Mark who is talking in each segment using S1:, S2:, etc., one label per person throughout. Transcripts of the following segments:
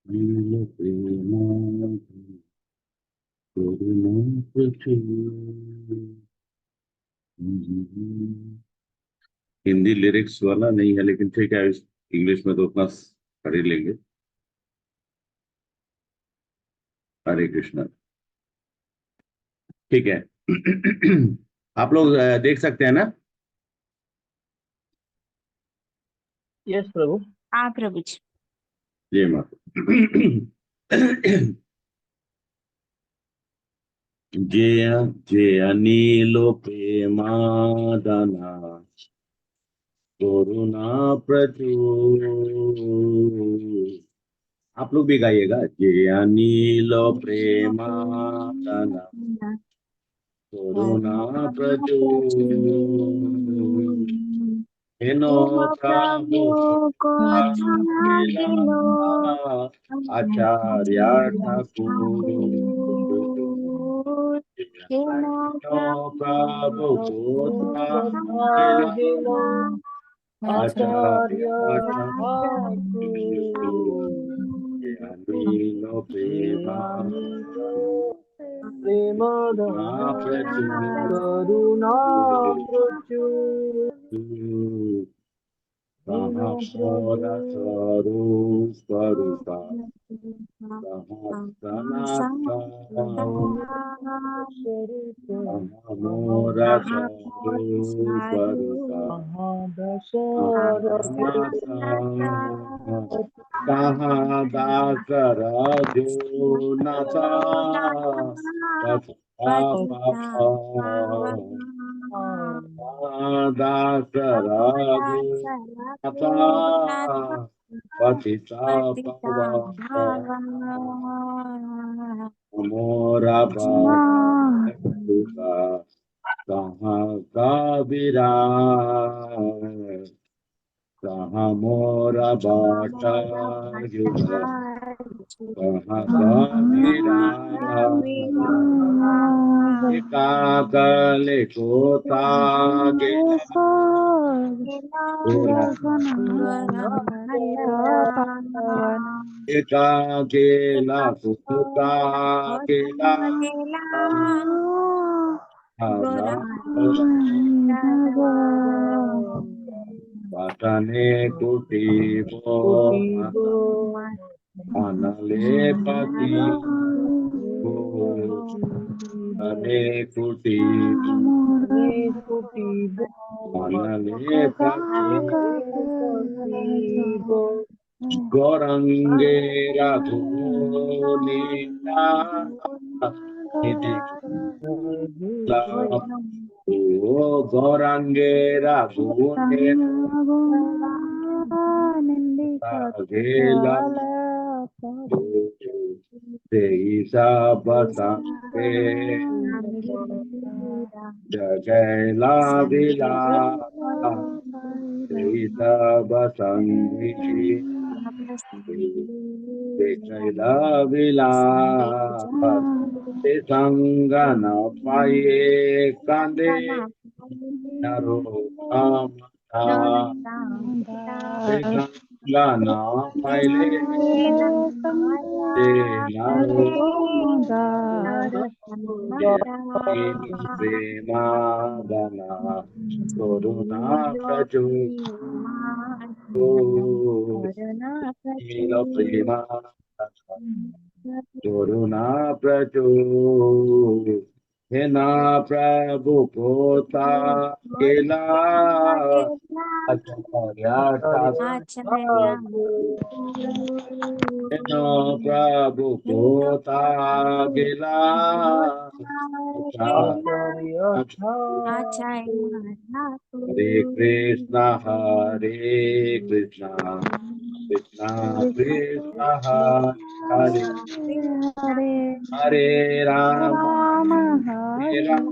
S1: नील प्रेमा करुणा पृथ्वी। Hindi lyrics वाला नहीं है, लेकिन ठीक है, इंग्लिश में तो उतना कर ही लेंगे। हरे कृष्णा। ठीक है। आप लोग देख सकते हैं ना?
S2: यस प्रभु।
S3: हाँ प्रभु जी।
S1: जय माता। जय जय नीलो प्रेमादना करुणा प्रचुर। आप लोग भी गाइएगा। जय नीलो प्रेमादना करुणा प्रचुर। हेनो प्रभु
S3: को थागिलो
S1: आचार्य ठाकुर।
S3: हेनो
S1: प्रभु को
S2: गिलो
S1: आचार्य
S2: आचार्य
S1: ठाकुर। नीलो प्रेमा
S2: प्रेमधन करुणा प्रचुर।
S1: मोरा स्वरूप रूपा मोरा स्वरूप रूपा कहाँ दासर जो नचा दासर जो नचा पतिता पावन मोरा बाबा कहाँ का विराज। कहाँ मोरा बाटा जुगा कहाँ का विराज। काकले को तागे केला कुका केला पतने कुटी बो अनले पति अने कुटी अनले पति गौरंगे रघुनीला ओ गौरंगे रघुनीला बसंगे जगैला विला बसंगी जगैला विला संग न पाए कांदे नरो गाना पाइले प्रेमा गाना करुणा प्रचुर प्रेमा करुणा प्रचुर। हे ना प्रभु पोता केला नो प्रभु पोता गेला हरे कृष्णा कृष्णा कृष्णा हरे हरे राम हरे
S3: राम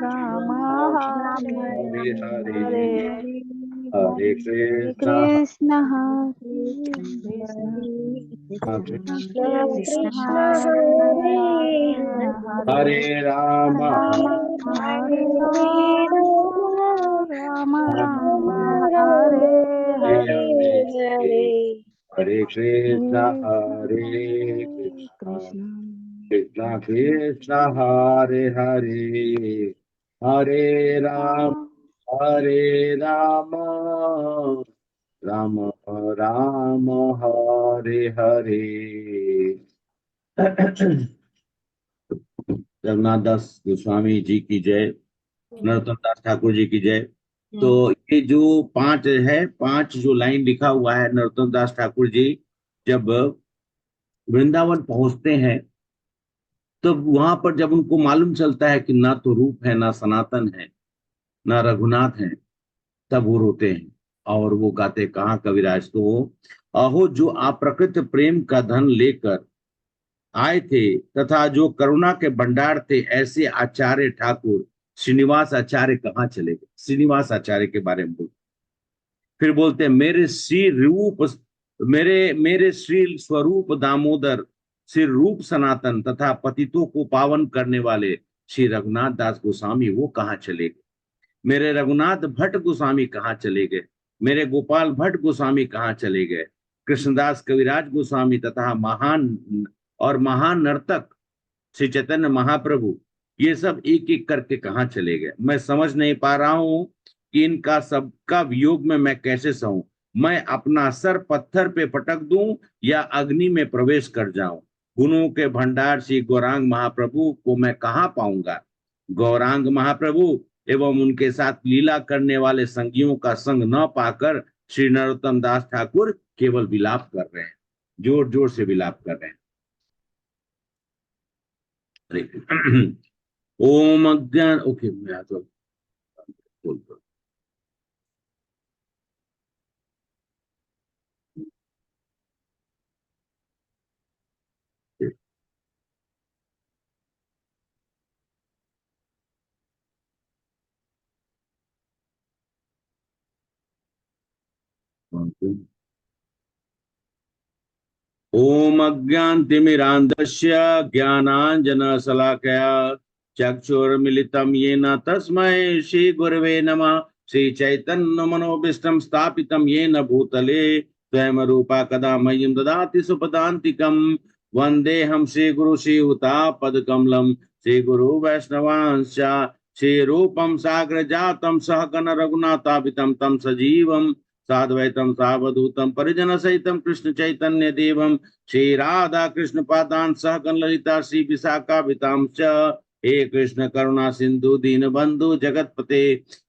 S3: राम
S1: हरे हरे हरे कृष्णा हरे राम
S3: राम राम हरे
S1: हरे कृष्णा हरे कृष्णा कृष्णा कृष्णा हरे हरे हरे राम राम राम हरे हरे। रघुनाथ दास गोस्वामी जी की जय, नरोत्तम दास ठाकुर जी की जय। तो ये जो पांच है, पांच जो लाइन लिखा हुआ है, नरोत्तम दास ठाकुर जी जब वृंदावन पहुंचते हैं तो वहां पर जब उनको मालूम चलता है कि ना तो रूप है, ना सनातन है, ना रघुनाथ है, तब वो रोते हैं और वो गाते कहाँ कविराज। तो वो अहो जो अप्रकृत प्रेम का धन लेकर आए थे तथा जो करुणा के भंडार थे, ऐसे आचार्य ठाकुर श्रीनिवास आचार्य कहाँ चले गए। श्रीनिवास आचार्य के बारे में बोलते, फिर बोलते हैं मेरे श्री रूप, मेरे मेरे श्री स्वरूप दामोदर, श्री रूप सनातन तथा पतितों को पावन करने वाले श्री रघुनाथ दास गोस्वामी वो कहाँ चले गए। मेरे रघुनाथ भट्ट गोस्वामी कहाँ चले गए, मेरे गोपाल भट्ट गोस्वामी कहाँ चले गए, कृष्णदास कविराज गोस्वामी तथा महान नर्तक श्री चैतन्य महाप्रभु, ये सब एक एक करके कहाँ चले गए। मैं समझ नहीं पा रहा हूं कि इनका सबका वियोग में मैं कैसे सहूं। मैं अपना सर पत्थर पे पटक दूं या अग्नि में प्रवेश कर जाऊं। गुणों के भंडार श्री गौरांग महाप्रभु को मैं कहाँ पाऊंगा। गौरांग महाप्रभु एवं उनके साथ लीला करने वाले संगियों का संग न पाकर श्री नरोत्तम दास ठाकुर केवल विलाप कर रहे हैं, जोर जोर से विलाप कर रहे हैं। ओम अज्ञान, ओके मैं तो बोलता हूँ। ओम अज्ञानतिमिरान्धस्य ज्ञानाञ्जनशलाकया चक्षुर्मिलितं येन तस्मै श्रीगुरवे नमः। श्रीचैतन्यमनोभीष्टं स्थापितं येन भूतले स्वयं रूपा कदा मह्यं ददाति सुपदान्तिकं। वन्देऽहं श्रीगुरु श्रीयुतापदकमलं श्रीगुरु वैष्णवांश्च श्रीरूपं साग्रजातं सहगण रघुनाथाभितं तं सजीवं साद्वैतम सावधूतम परिजन सहितम कृष्ण चैतन्य देवम श्री राधा कृष्ण पादान सहगण ललिता श्री विशाखा विताम च। हे कृष्ण करुणा सिंधु दीन बंधु जगतपते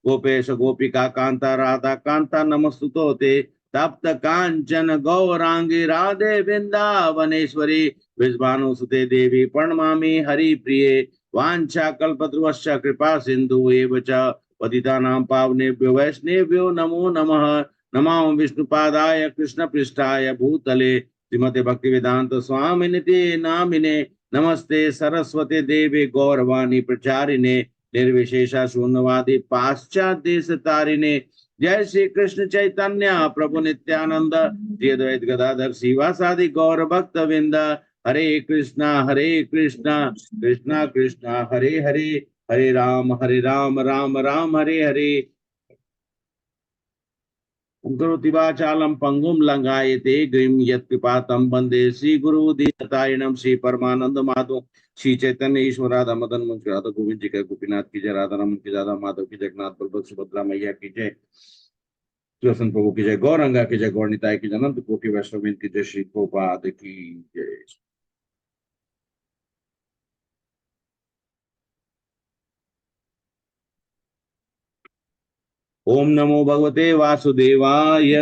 S1: गोपेश गोपिका कांता राधा कांता नमस्तुते तप्त कांचन गौरांगी राधे वृंदावनेश्वरी विश्वानुसुते देवी प्रणमामि हरि प्रिये वांछा कल्पतरुश्च कृपा सिंधु एव च पतितानां पावनेभ्यो वैष्णवेभ्यो नमो नमः। नमो विष्णुपादाय कृष्ण पृष्ठाय भूतले श्रीमते भक्ति वेदांत स्वामिनिते नामिने नमस्ते सरस्वती देवी गौरवाणी प्रचारिणे निर्विशेषा शून्यवादी पाश्चात देश तारिणे। जय श्री कृष्ण चैतन्य प्रभु नित्यानंद श्री अद्वैत गदाधर श्रीवासादि गौर भक्त विंद। हरे कृष्णा कृष्णा कृष्णा हरे हरे, हरे राम राम राम हरे हरे। गुरुतिवाचालम पंगुम लंगायते गिरिम यत्कृपातम वंदे श्री गुरु दीनतारिणम श्री परमानंद माधव श्री चैतन्य ईश्वर राधा मदन मोहन राधा गोविंद जी का गोपीनाथ की जय, राधा रमन की राधा माधव की जगन्नाथ बलभद्र सुभद्रा मैया की जय, कृष्ण प्रभु की जय, गौरंगा की जय, गौरनिताय की जय, अनंत कोटि वैष्णव की जय, श्री प्रभुपाद की जय। ओम नमो भगवते वासुदेवाय,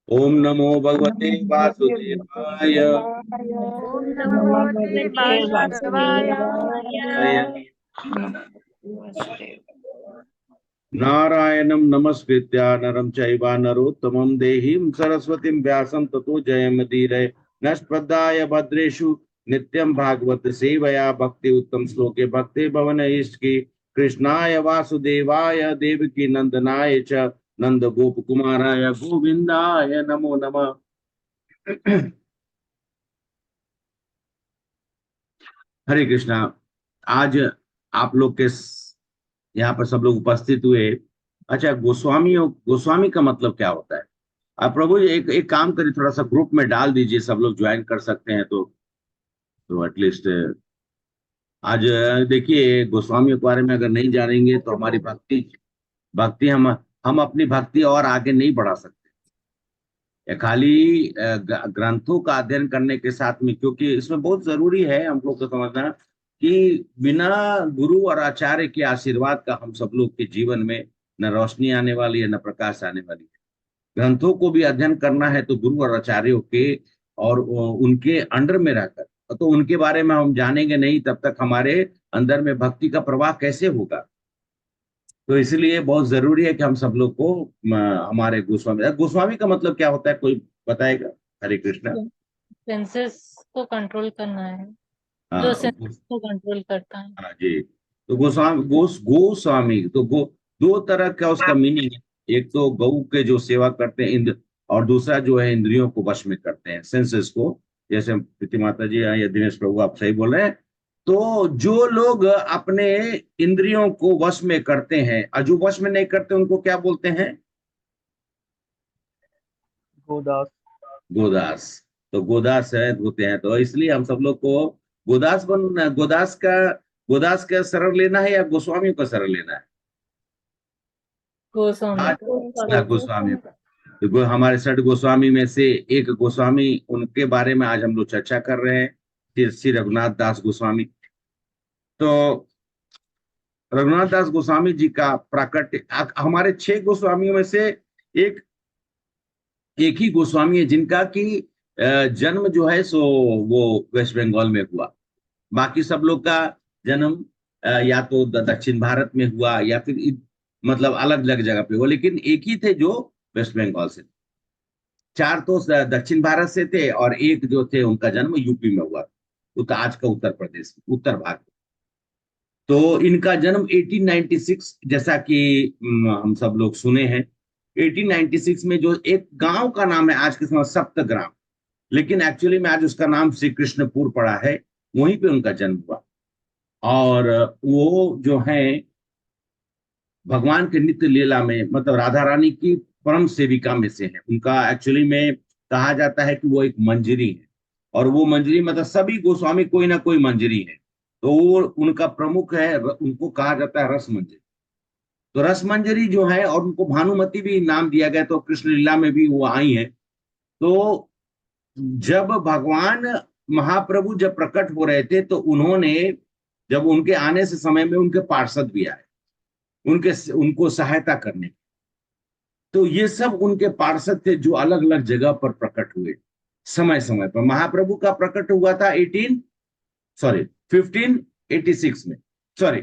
S1: ओम नमो भगवते वासुदेवाय।
S3: ओम नमो भगवते वासुदेवाय।
S1: नारायणं नमस्कृत्य नरं चैव नरोत्तमं देवीं सरस्वतीं व्यासं ततो जयमुदीरये। नष्टप्रदाय भद्रेषु नित्यं भागवत सेवया भक्ति उत्तम श्लोके भक्ति भवन ईष्टकी। कृष्णाय वासुदेवाय देवकी नंदनाय च नंद गोप कुमाराय गोविंदाय नमो नमः। हरे कृष्णा। आज आप लोग के यहाँ पर सब लोग उपस्थित हुए। अच्छा, गोस्वामी का मतलब क्या होता है? आप प्रभु जी एक काम करिए, थोड़ा सा ग्रुप में डाल दीजिए, सब लोग ज्वाइन कर सकते हैं तो एटलीस्ट आज देखिए गोस्वामी के बारे में अगर नहीं जानेंगे तो हमारी भक्ति भक्ति हम अपनी भक्ति और आगे नहीं बढ़ा सकते। ये खाली ग्रंथों का अध्ययन करने के साथ में, क्योंकि इसमें बहुत जरूरी है हम लोग को समझना कि बिना गुरु और आचार्य के आशीर्वाद का हम सब लोग के जीवन में न रोशनी आने वाली है न प्रकाश आने वाली है। ग्रंथों को भी अध्ययन करना है तो गुरु और आचार्यों के और उनके अंडर में रहकर, तो उनके बारे में हम जानेंगे नहीं तब तक हमारे अंदर में भक्ति का प्रवाह कैसे होगा। तो इसलिए बहुत जरूरी है कि हम सब लोग को हमारे गोस्वामी का मतलब क्या होता है, कोई बताएगा? हरे कृष्णा।
S3: सेंसेस को कंट्रोल करना है, जो
S1: हाँ
S3: सेंसेस को कंट्रोल करता है।
S1: हाँ जी। तो गोस्वामी तो दो तरह का उसका मीनिंग है। एक तो गौ के जो सेवा करते हैं इंद्र, और दूसरा जो है इंद्रियों को वश में करते हैं, सेंसेस को। जैसे प्रीति माता जी या दिनेश प्रभु आप सही बोल रहे हैं। तो जो लोग अपने इंद्रियों को वश में करते हैं और जो वश में नहीं करते उनको क्या बोलते हैं?
S2: गोदास।
S1: गोदास। तो गोदास है होते हैं, तो इसलिए हम सब लोग को गोदास का शरण लेना है या गोस्वामी का शरण लेना है?
S3: गोस्वामी
S1: हाँ, गोस्वामी का। तो हमारे षड गोस्वामी में से एक गोस्वामी, उनके बारे में आज हम लोग चर्चा कर रहे हैं, श्री रघुनाथ दास गोस्वामी। तो रघुनाथ दास गोस्वामी जी का प्राकट्य, हमारे 6 गोस्वामियों में से एक एक ही गोस्वामी है जिनका कि जन्म जो है सो वो वेस्ट बंगाल में हुआ। बाकी सब लोग का जन्म या तो दक्षिण भारत में हुआ या फिर मतलब अलग अलग जगह पे हुआ, लेकिन एक ही थे जो वेस्ट बंगाल से। 4 तो दक्षिण भारत से थे और एक जो थे उनका जन्म यूपी में हुआ, आज का उत्तर प्रदेश, उत्तर भाग। तो इनका जन्म 1896, जैसा कि हम सब लोग सुने हैं, 1896 में जो एक गांव का नाम है आज के समय सप्तग्राम, लेकिन एक्चुअली में आज उसका नाम श्री कृष्णपुर पड़ा है, वहीं पे उनका जन्म हुआ। और वो जो है भगवान के नित्य लीला में, मतलब राधा रानी की परम सेविका में से है। उनका एक्चुअली में कहा जाता है कि वो एक मंजरी है, और वो मंजरी मतलब सभी गोस्वामी कोई ना कोई मंजरी है, तो वो उनका प्रमुख है, उनको कहा जाता है रस मंजरी। तो रस मंजरी जो है, और उनको भानुमति भी नाम दिया गया, तो कृष्ण लीला में भी वो आई है। तो जब भगवान महाप्रभु जब प्रकट हो रहे थे तो उन्होंने, जब उनके आने से समय में उनके पार्षद भी आए उनको सहायता करने। तो ये सब उनके पार्षद थे जो अलग अलग जगह पर प्रकट हुए समय समय पर। महाप्रभु का प्रकट हुआ था 1586 में, सॉरी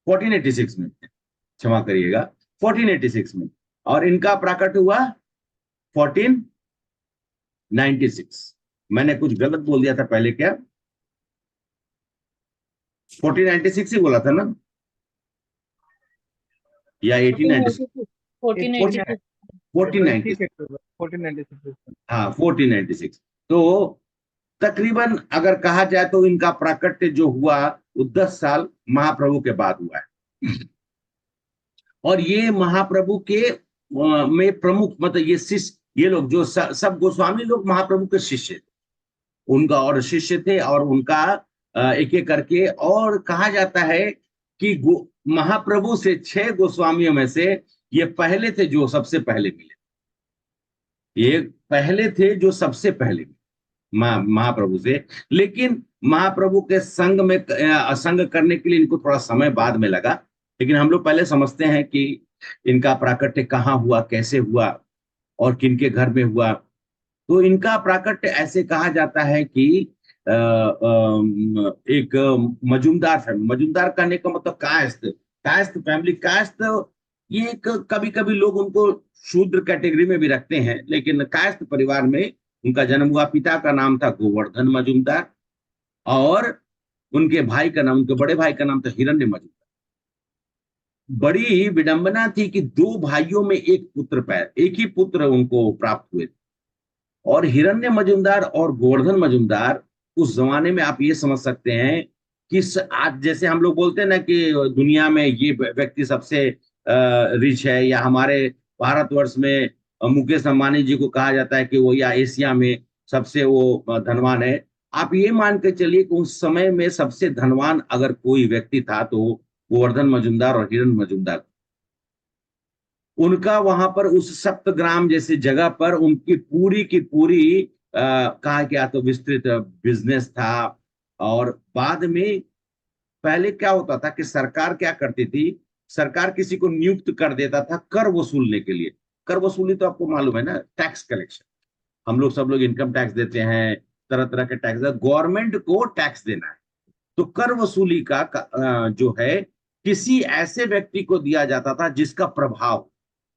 S1: 1486 में, क्षमा करिएगा, 1486 में। और इनका प्रकट हुआ 1496। मैंने कुछ गलत बोल दिया था पहले क्या? 1496 ही बोला था ना, या 1896?
S2: 1496।
S1: हाँ 1496। तो तकरीबन अगर कहा जाए तो इनका प्राकट्य जो हुआ वो 10 साल महाप्रभु के बाद हुआ है। और ये महाप्रभु के में प्रमुख, मतलब ये शिष्य, ये लोग जो सब गोस्वामी लोग महाप्रभु के शिष्य थे, उनका और शिष्य थे, और उनका एक एक करके, और कहा जाता है कि महाप्रभु से 6 गोस्वामियों में से ये पहले थे जो सबसे पहले मिले। ये पहले थे जो सबसे पहले मिले महाप्रभु से। लेकिन महाप्रभु के संग में संग करने के लिए इनको थोड़ा समय बाद में लगा, लेकिन हम लोग पहले समझते हैं कि इनका प्राकट्य कहाँ हुआ, कैसे हुआ और किनके घर में हुआ। तो इनका प्राकट्य ऐसे कहा जाता है कि एक मजूमदार कहने का मतलब कायस्थ फैमिली। कायस्थ ये कभी कभी लोग उनको शूद्र कैटेगरी में भी रखते हैं, लेकिन कायस्थ परिवार में उनका जन्म हुआ। पिता का नाम था गोवर्धन मजूमदार, और उनके बड़े भाई का नाम था हिरण्य मजूमदार। बड़ी विडंबना थी कि 2 भाइयों में एक ही पुत्र उनको प्राप्त हुए। और हिरण्य मजूमदार और गोवर्धन मजूमदार उस जमाने में, आप ये समझ सकते हैं कि आज जैसे हम लोग बोलते हैं ना कि दुनिया में ये व्यक्ति सबसे रिच है, या हमारे भारतवर्ष में मुकेश अंबानी जी को कहा जाता है कि वो या एशिया में सबसे वो धनवान है। आप ये मान के चलिए कि उस समय में सबसे धनवान अगर कोई व्यक्ति था तो गोवर्धन majumdar और हिरण majumdar। उनका वहां पर उस सप्तग्राम जैसी जगह पर उनकी पूरी की पूरी कहा गया तो विस्तृत बिजनेस था। और बाद में पहले क्या होता था कि सरकार क्या करती थी, सरकार किसी को नियुक्त कर देता था कर वसूलने के लिए। कर वसूली तो आपको मालूम है ना, टैक्स कलेक्शन। हम लोग सब लोग इनकम टैक्स देते हैं, तरह तरह के टैक्स, गवर्नमेंट को टैक्स देना है। तो कर वसूली का जो है किसी ऐसे व्यक्ति को दिया जाता था जिसका प्रभाव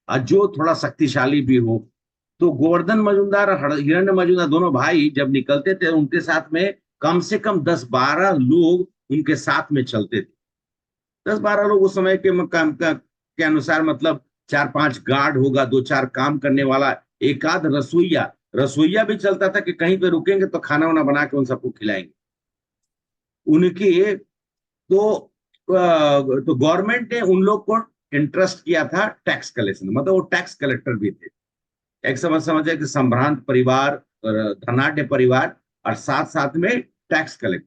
S1: जो थोड़ा शक्तिशाली भी हो। तो गोवर्धन majumdar और हिरण्य majumdar दोनों भाई जब निकलते थे उनके साथ में कम से कम 10-12 लोग उनके साथ में चलते थे। 10-12 लोग उस समय के अनुसार, मतलब 4-5 गार्ड होगा, 2-4 काम करने वाला, एक आध रसोईया। रसोईया भी चलता था कि कहीं पे रुकेंगे तो खाना वाना बना के उन सबको खिलाएंगे। उनकी तो गवर्नमेंट ने उन लोग को इंटरेस्ट किया था टैक्स कलेक्शन, मतलब वो टैक्स कलेक्टर भी थे। एक समझे कि संभ्रांत परिवार, धनाढ्य परिवार, और साथ साथ में टैक्स कलेक्टर।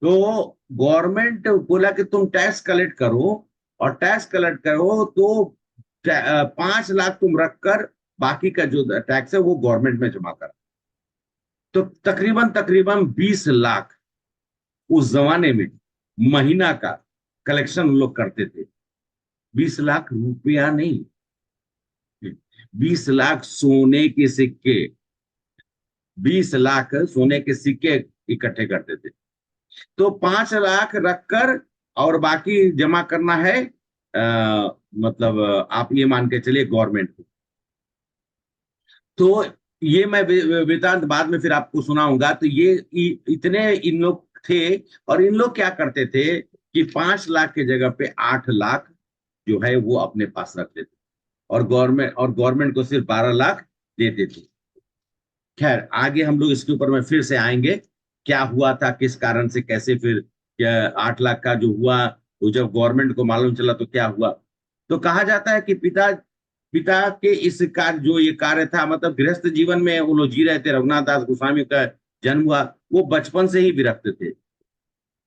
S1: तो गवर्नमेंट बोला कि तुम टैक्स कलेक्ट करो, और टैक्स कलेक्ट करो तो 5 लाख तुम रखकर बाकी का जो टैक्स है वो गवर्नमेंट में जमा कर। तो तकरीबन तकरीबन 20 लाख उस जमाने में महीना का कलेक्शन लोग करते थे। 20 लाख रुपया नहीं, 20 लाख सोने के सिक्के, 20 लाख सोने के सिक्के इकट्ठे करते थे। तो 5 लाख रखकर और बाकी जमा करना है मतलब आप ये मान के चलिए गवर्नमेंट को। तो ये मैं वृतांत बाद में फिर आपको सुनाऊंगा। तो ये इतने इन लोग थे, और इन लोग क्या करते थे कि 5 लाख की जगह पे 8 लाख जो है वो अपने पास रखते थे, और गवर्नमेंट को सिर्फ 12 लाख देते थे। खैर आगे हम लोग इसके ऊपर में फिर से आएंगे, क्या हुआ था, किस कारण से, कैसे, फिर 8 लाख का जो हुआ वो जब गवर्नमेंट को मालूम चला तो क्या हुआ। तो कहा जाता है कि पिता के इस कार्य, जो ये कार्य था, मतलब गृहस्थ जीवन में वो लोग जी रहे थे। रघुनाथ दास गोस्वामी का जन्म हुआ, वो बचपन से ही विरक्त थे,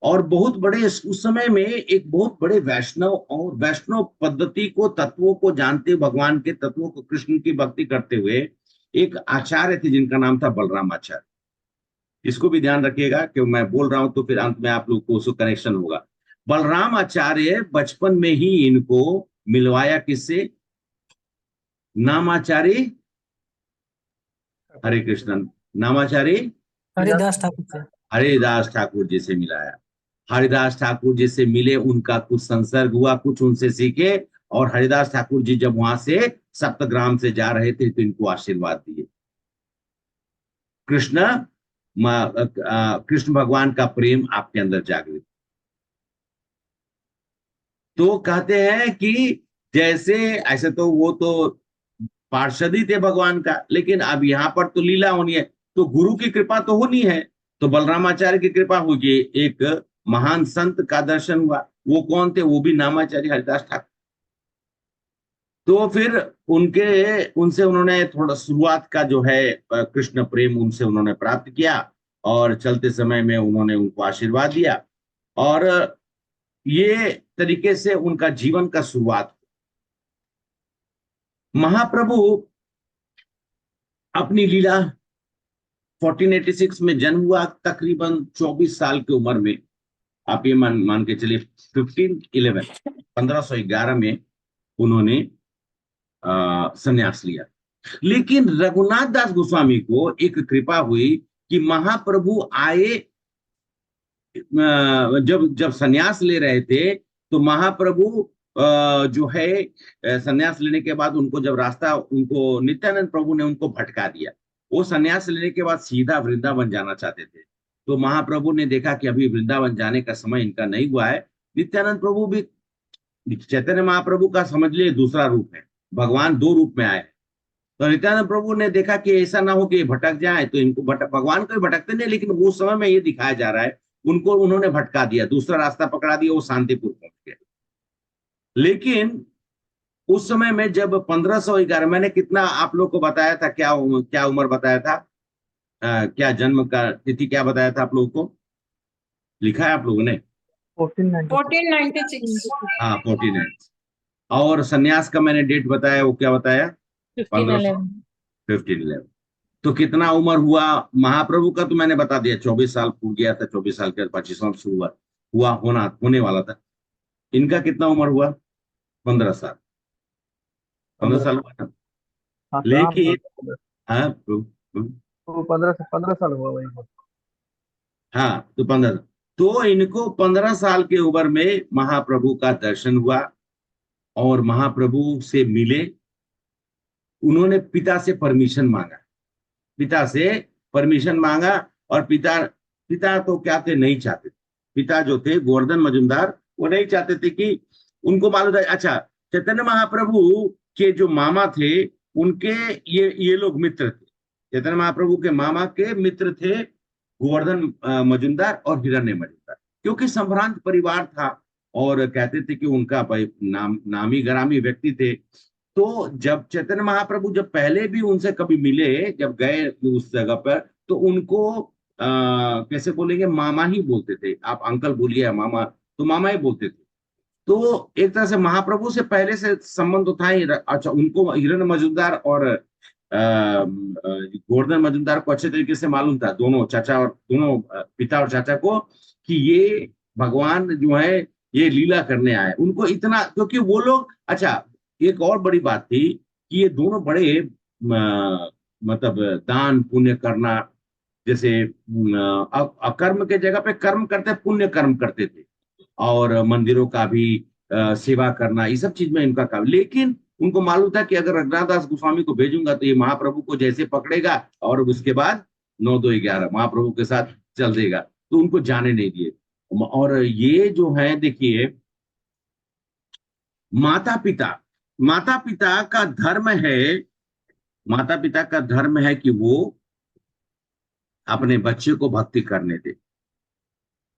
S1: और बहुत बड़े उस समय में एक बहुत बड़े वैष्णव, और वैष्णव पद्धति को, तत्वों को जानते, भगवान के तत्वों को, कृष्ण की भक्ति करते हुए एक आचार्य थे जिनका नाम था बलराम आचार्य। इसको भी ध्यान रखिएगा कि मैं बोल रहा हूं तो फिर अंत में आप लोग को उसको कनेक्शन होगा। बलराम आचार्य बचपन में ही इनको मिलवाया किससे, नामाचारी, हरे कृष्ण, नामाचारी
S4: हरिदास ठाकुर से।
S1: हरिदास ठाकुर जी से मिलाया। हरिदास ठाकुर जी से मिले, उनका कुछ संसर्ग हुआ, कुछ उनसे सीखे, और हरिदास ठाकुर जी जब वहां से सप्तग्राम से जा रहे थे तो इनको आशीर्वाद दिए। कृष्ण भगवान का प्रेम आपके अंदर जागृत। तो कहते हैं कि जैसे, ऐसे तो वो तो पार्षद ही थे भगवान का, लेकिन अब यहाँ पर तो लीला होनी है, तो गुरु की कृपा तो होनी है। तो बलरामाचार्य की कृपा होगी, एक महान संत का दर्शन हुआ। वो कौन थे, वो भी नामाचार्य हरिदास ठाकुर। तो फिर उनसे उन्होंने थोड़ा शुरुआत का जो है कृष्ण प्रेम उनसे उन्होंने प्राप्त किया, और चलते समय में उन्होंने उनको आशीर्वाद दिया, और ये तरीके से उनका जीवन का शुरुआत। महाप्रभु अपनी लीला 1486 में जन्म हुआ, तकरीबन 24 साल की उम्र में। आप ये मान के चलिए 1511 में उन्होंने संन्यास लिया। लेकिन रघुनाथ दास गोस्वामी को एक कृपा हुई कि महाप्रभु आए, जब संन्यास ले रहे थे तो महाप्रभु जो है संन्यास लेने के बाद उनको जब रास्ता, उनको नित्यानंद प्रभु ने उनको भटका दिया। वो संन्यास लेने के बाद सीधा वृंदावन जाना चाहते थे, तो महाप्रभु ने देखा कि अभी वृंदावन जाने का समय इनका नहीं हुआ है। नित्यानंद प्रभु भी चैतन्य महाप्रभु का समझ लिए दूसरा रूप है, भगवान 2 रूप में आए। तो नित्यानंद प्रभु ने देखा कि ऐसा ना हो कि भटक जाए, तो इनको भगवान को भटकते नहीं, लेकिन वो समय में ये दिखाया जा रहा है उनको उन्होंने भटका दिया, दूसरा रास्ता पकड़ा दिया, वो शांतिपुर पहुंच गए। लेकिन उस समय में जब 1511, मैंने कितना आप लोग को बताया था, क्या उम्र बताया था, क्या जन्म का तिथि क्या बताया था आप लोगों को, लिखा है आप लोगों ने?
S2: 1496।
S3: 1496।
S1: हाँ 49। और सन्यास का मैंने डेट बताया, वो क्या बताया? 1500,
S3: 1511।
S1: 1511। तो कितना उम्र हुआ? महाप्रभु का तो मैंने बता दिया, 24 साल पूर्ण गया था, 24 साल के 25वां शुरू हुआ होने वाला था। इनका कितना उम्र हुआ? 15 साल। 15 साल हुआ ना?
S2: हाँ सर, हाँ
S1: लेकिन
S2: सर।
S1: हाँ प्रभु,
S2: तो 15 साल हुआ वही बात।
S1: हाँ तो 15, तो इनको 15 साल के उम्र में महाप्रभु का दर्शन हुआ और महाप्रभु से मिले। उन्होंने पिता से परमिशन मांगा, पिता से परमिशन मांगा। और पिता पिता तो क्या थे, नहीं चाहते थे। पिता जो थे गोवर्धन मजुमदार, वो नहीं चाहते थे कि, उनको मालूम था, अच्छा चैतन्य महाप्रभु के जो मामा थे उनके ये लोग मित्र थे। चैतन्य महाप्रभु के मामा के मित्र थे गोवर्धन मजुमदार और हिरण्य मजुमदार, क्योंकि संभ्रांत परिवार था और कहते थे कि उनका भाई नामी गरामी व्यक्ति थे। तो जब चैतन्य महाप्रभु जब पहले भी उनसे कभी मिले, जब गए उस जगह पर, तो उनको कैसे बोलेंगे, मामा ही बोलते थे। आप अंकल बोलिए या मामा, तो मामा ही बोलते थे। तो एक तरह से महाप्रभु से पहले से संबंध तो था ही। अच्छा, उनको हिरण्य मजुमदार और गोवर्धन मजुमदार को अच्छे तरीके से मालूम था, दोनों चाचा और दोनों पिता और चाचा को, कि ये भगवान जो है ये लीला करने आए। उनको इतना, क्योंकि वो लोग, अच्छा एक और बड़ी बात थी कि ये दोनों बड़े मतलब दान पुण्य करना, जैसे अकर्म के जगह पे कर्म करते, पुण्य कर्म करते थे। और मंदिरों का भी सेवा करना, ये सब चीज में इनका काम। लेकिन उनको मालूम था कि अगर रघुनाथ दास गोस्वामी को भेजूंगा तो ये महाप्रभु को जैसे पकड़ेगा और उसके बाद 9 2 11 महाप्रभु के साथ चल देगा, तो उनको जाने नहीं दिए। और ये जो है देखिए, माता पिता माता पिता का धर्म है, माता पिता का धर्म है कि वो अपने बच्चे को भक्ति करने दे।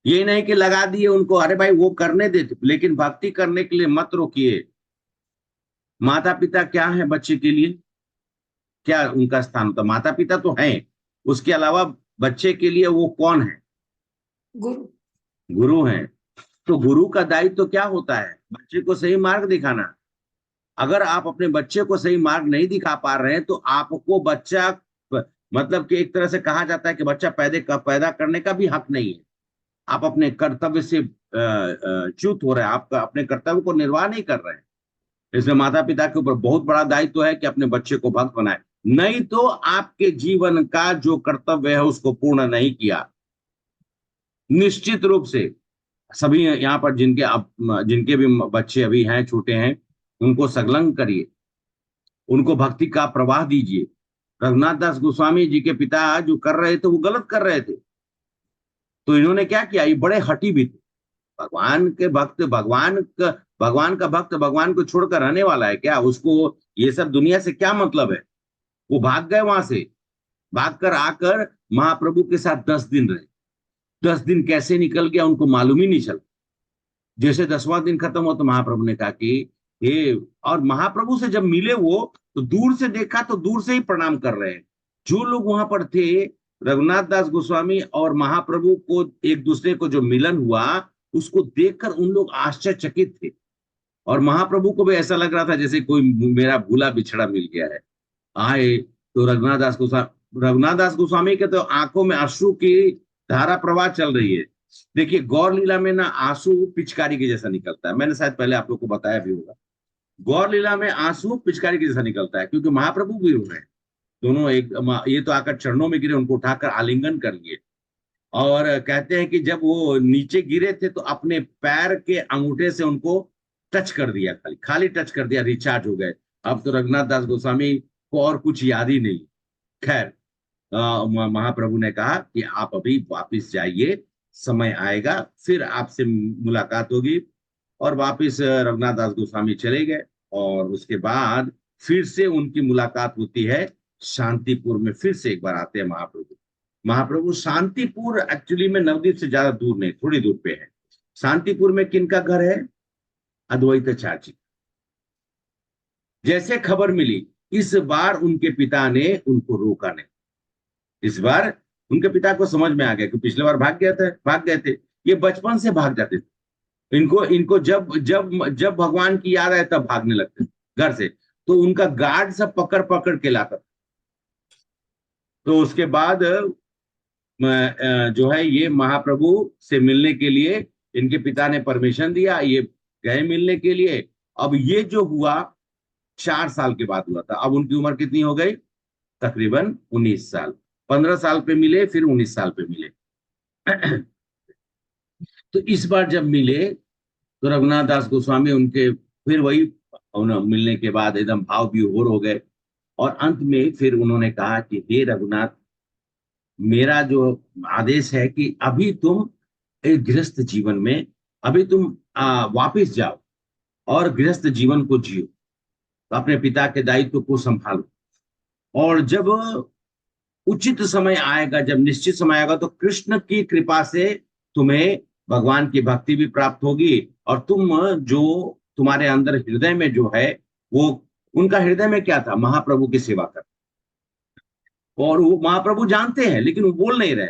S1: ये नहीं कि लगा दिए उनको, अरे भाई वो करने दे, लेकिन भक्ति करने के लिए मत रोकिए। माता पिता क्या है बच्चे के लिए, क्या उनका स्थान होता? माता पिता तो हैं, उसके अलावा बच्चे के लिए वो कौन है?
S3: गुरु।
S1: गुरु हैं। तो गुरु का दायित्व तो क्या होता है? बच्चे को सही मार्ग दिखाना। अगर आप अपने बच्चे को सही मार्ग नहीं दिखा पा रहे हैं, तो आपको बच्चा, मतलब कि एक तरह से कहा जाता है कि बच्चा पैदा करने का भी हक नहीं है। आप अपने कर्तव्य से च्युत हो रहे हैं, आप अपने कर्तव्य को निर्वाह नहीं कर रहे हैं। इसलिए माता पिता के ऊपर बहुत बड़ा दायित्व है कि अपने बच्चे को भक्त बनाए, नहीं तो आपके जीवन का जो कर्तव्य है उसको पूर्ण नहीं किया। निश्चित रूप से सभी यहाँ पर जिनके भी बच्चे अभी हैं, छोटे हैं, उनको संलग्न करिए, उनको भक्ति का प्रवाह दीजिए। रघुनाथ दास गोस्वामी जी के पिता जो कर रहे थे वो गलत कर रहे थे, तो इन्होंने क्या किया, ये बड़े हठी भी थे। भगवान के भक्त, भगवान का भक्त भगवान को छोड़कर रहने वाला है क्या? उसको ये सब दुनिया से क्या मतलब है? वो भाग गए वहां से, भागकर आकर महाप्रभु के साथ 10 दिन रहे। 10 दिन कैसे निकल गया उनको मालूम ही नहीं चला। जैसे 10वां दिन खत्म हुआ तो महाप्रभु ने कहा कि ये, और महाप्रभु से जब मिले वो, तो दूर से देखा तो दूर से ही प्रणाम कर रहे हैं। जो लोग वहां पर थे, रघुनाथ दास गोस्वामी और महाप्रभु को एक दूसरे को जो मिलन हुआ, उसको देखकर उन लोग आश्चर्यचकित थे। और महाप्रभु को भी ऐसा लग रहा था जैसे कोई मेरा भूला बिछड़ा मिल गया है। आए तो रघुनाथ दास गोस्वामी के तो आंखों में अश्रु की धारा प्रवाह चल रही है। देखिए गौर लीला में ना आंसू पिचकारी के जैसा निकलता है, मैंने शायद पहले आप लोग को बताया भी होगा। गौर लीला में आंसू पिचकारी के जैसा निकलता है, क्योंकि महाप्रभु भी रो रहे हैं दोनों। एक ये तो आकर चरणों में गिरे, उनको उठाकर आलिंगन कर लिए। और कहते हैं कि जब वो नीचे गिरे थे तो अपने पैर के अंगूठे से उनको टच कर दिया, खाली खाली टच कर दिया, रिचार्ज हो गए। अब तो रघुनाथ दास गोस्वामी को और कुछ याद ही नहीं। खैर, महाप्रभु ने कहा कि आप अभी वापिस जाइए, समय आएगा फिर आपसे मुलाकात होगी। और वापिस रघुनाथ दास गोस्वामी चले गए। और उसके बाद फिर से उनकी मुलाकात होती है शांतिपुर में। फिर से एक बार आते हैं महाप्रभु। महाप्रभु शांतिपुर एक्चुअली में नवदीप से ज्यादा दूर नहीं, थोड़ी दूर पे है। शांतिपुर में किनका घर है? अद्वैताचार्य जी। जैसे खबर मिली, इस बार उनके पिता ने उनको रोका नहीं। इस बार उनके पिता को समझ में आ गया कि पिछले बार भाग गए थे। ये बचपन से भाग जाते थे। इनको इनको जब जब जब भगवान की याद आए तब भागने लगते थे घर से। तो उनका गार्ड सब पकड़ पकड़ के लाता था। तो उसके बाद जो है ये महाप्रभु से मिलने के लिए इनके पिता ने परमिशन दिया, ये गए मिलने के लिए। अब ये जो हुआ 4 साल के बाद हुआ था। अब उनकी उम्र कितनी हो गई? तकरीबन 19 साल। 15 साल पे मिले, फिर 19 साल पे मिले। तो इस बार जब मिले तो रघुनाथ दास गोस्वामी उनके फिर वही मिलने के बाद एकदम भाव विभोर हो गए। और अंत में फिर उन्होंने कहा कि हे रघुनाथ, मेरा जो आदेश है कि अभी तुम एक गृहस्थ जीवन में, अभी तुम वापिस जाओ और गृहस्थ जीवन को जियो, तो अपने पिता के दायित्व को संभालो। और जब उचित समय आएगा, जब निश्चित समय आएगा, तो कृष्ण की कृपा से तुम्हें भगवान की भक्ति भी प्राप्त होगी। और तुम जो तुम्हारे अंदर हृदय में जो है, वो उनका हृदय में क्या था? महाप्रभु की सेवा कर। और वो महाप्रभु जानते हैं लेकिन वो बोल नहीं रहे।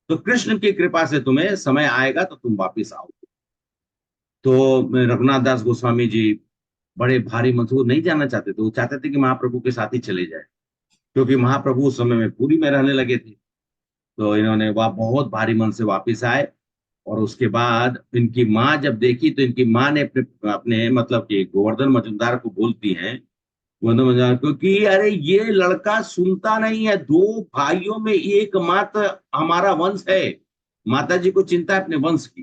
S1: तो कृष्ण की कृपा से तुम्हें समय आएगा तो तुम वापिस आओगे। तो रघुनाथ दास गोस्वामी जी बड़े भारी मन से, वो नहीं जाना चाहते थे। वो चाहते थे कि महाप्रभु के साथ ही चले जाए, क्योंकि महाप्रभु उस समय में पूरी में रहने लगे थे। तो इन्होंने वह बहुत भारी मन से वापिस आए। और उसके बाद इनकी माँ जब देखी तो इनकी माँ ने अपने अपने मतलब कि गोवर्धन मजुमदार को बोलती हैं, गोवर्धन मजुमदार को, कि अरे ये लड़का सुनता नहीं है, 2 भाइयों में एकमात्र हमारा वंश है। माता जी को चिंता है अपने वंश की,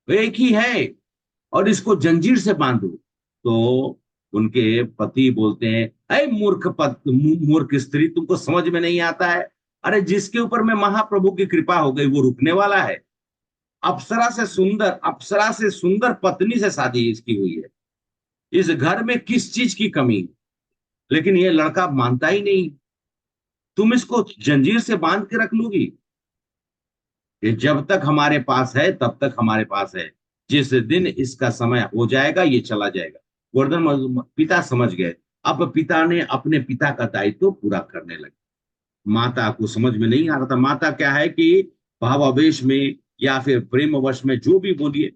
S1: वो एक ही है, और इसको जंजीर से बांधो। तो उनके पति बोलते हैं, अरे मूर्ख स्त्री, तुमको समझ में नहीं आता है? अरे जिसके ऊपर में महाप्रभु की कृपा हो गई वो रुकने वाला है। अप्सरा से सुंदर पत्नी से शादी इसकी हुई है। इस घर में किस चीज की कमी? लेकिन ये लड़का मानता ही नहीं। तुम इसको जंजीर से बांध के रख लोगी? ये जब तक हमारे पास है तब तक हमारे पास है, जिस दिन इसका समय हो जाएगा ये चला जाएगा। गोवर्धन पिता समझ गए। अब पिता ने अपने पिता का दायित्व पूरा करने लगे। माता को समझ में नहीं आ रहा था। माता क्या है कि भावावेश में या फिर प्रेमवश में, जो भी बोलिए,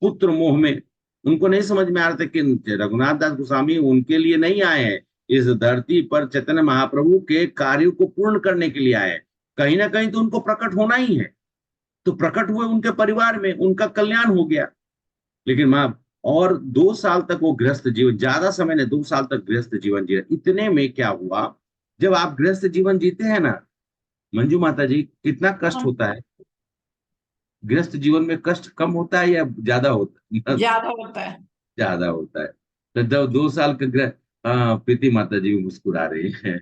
S1: पुत्र मोह में, उनको नहीं समझ में आ रहा था कि रघुनाथ दास गोस्वामी उनके लिए नहीं आए हैं। इस धरती पर चैतन्य महाप्रभु के कार्यों को पूर्ण करने के लिए आए हैं। कहीं ना कहीं तो उनको प्रकट होना ही है। तो प्रकट हुए उनके परिवार में, उनका कल्याण हो गया। लेकिन माँ, और 2 साल तक वो गृहस्थ जीवन, ज्यादा समय ने 2 साल तक गृहस्थ जीवन जिया। इतने में क्या हुआ, जब आप गृहस्थ जीवन जीते हैं ना मंजू माता जी, कितना कष्ट होता है। गृहस्थ जीवन में कष्ट कम होता है या ज्यादा होता है?
S5: ज्यादा होता है।
S1: ज्यादा होता है। तो जब 2 साल का प्रीति माता जी भी मुस्कुरा रही है।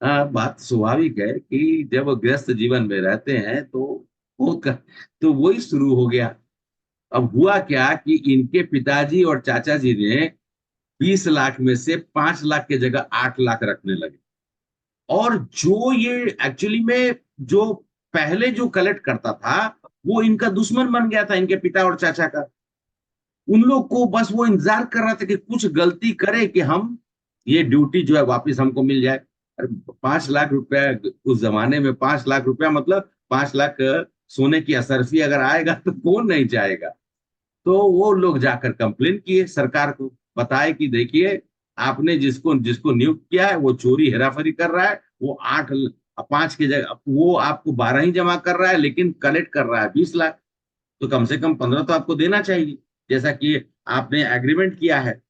S1: बात स्वाभाविक है कि जब गृहस्थ जीवन में रहते हैं तो तो वही शुरू हो गया। अब हुआ क्या कि इनके पिताजी और चाचा जी ने 20 लाख में से 5 लाख की जगह 8 लाख रखने लगे। और जो ये एक्चुअली में जो पहले जो कलेक्ट करता था वो इनका दुश्मन बन गया था, इनके पिता और चाचा का। उन लोग को बस वो इंतजार कर रहा था कि कुछ गलती करे कि हम ये ड्यूटी जो है वापस हमको मिल जाए। 5 लाख रुपया उस जमाने में, 5 लाख रुपया मतलब 5 लाख सोने की असरफी अगर आएगा तो कौन नहीं चाहेगा। तो वो लोग जाकर कंप्लेन किए सरकार को, बताए कि देखिए आपने जिसको जिसको नियुक्त किया है वो चोरी हेराफेरी कर रहा है। वो 5 की जगह वो आपको 12 ही जमा कर रहा है, लेकिन कलेक्ट कर रहा है 20 लाख। तो कम से कम 15 तो आपको देना चाहिए, जैसा कि आपने एग्रीमेंट किया है।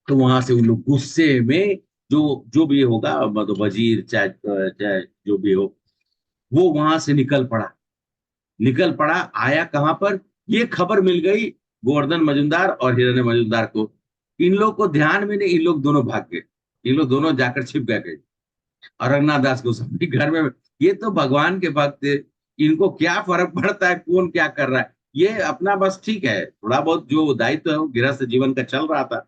S1: तो वहां से उन लोग गुस्से में, जो जो भी होगा, मतलब वजीर चाहे चाहे जो भी हो, वो वहां से निकल पड़ा। आया कहां पर, ये खबर मिल गई गोवर्धन मजुमदार और हिरण्य मजुमदार को। इन लोग को ध्यान में नहीं, इन लोग दोनों भाग गए। इन लोग दोनों जाकर छिप गए। और रघुनाथ दास गोस्वामी घर में, ये तो भगवान के भक्त थे, इनको क्या फर्क पड़ता है कौन क्या कर रहा है। ये अपना बस ठीक है, थोड़ा बहुत जो दायित्व है वो गृहस्थ जीवन का चल रहा था।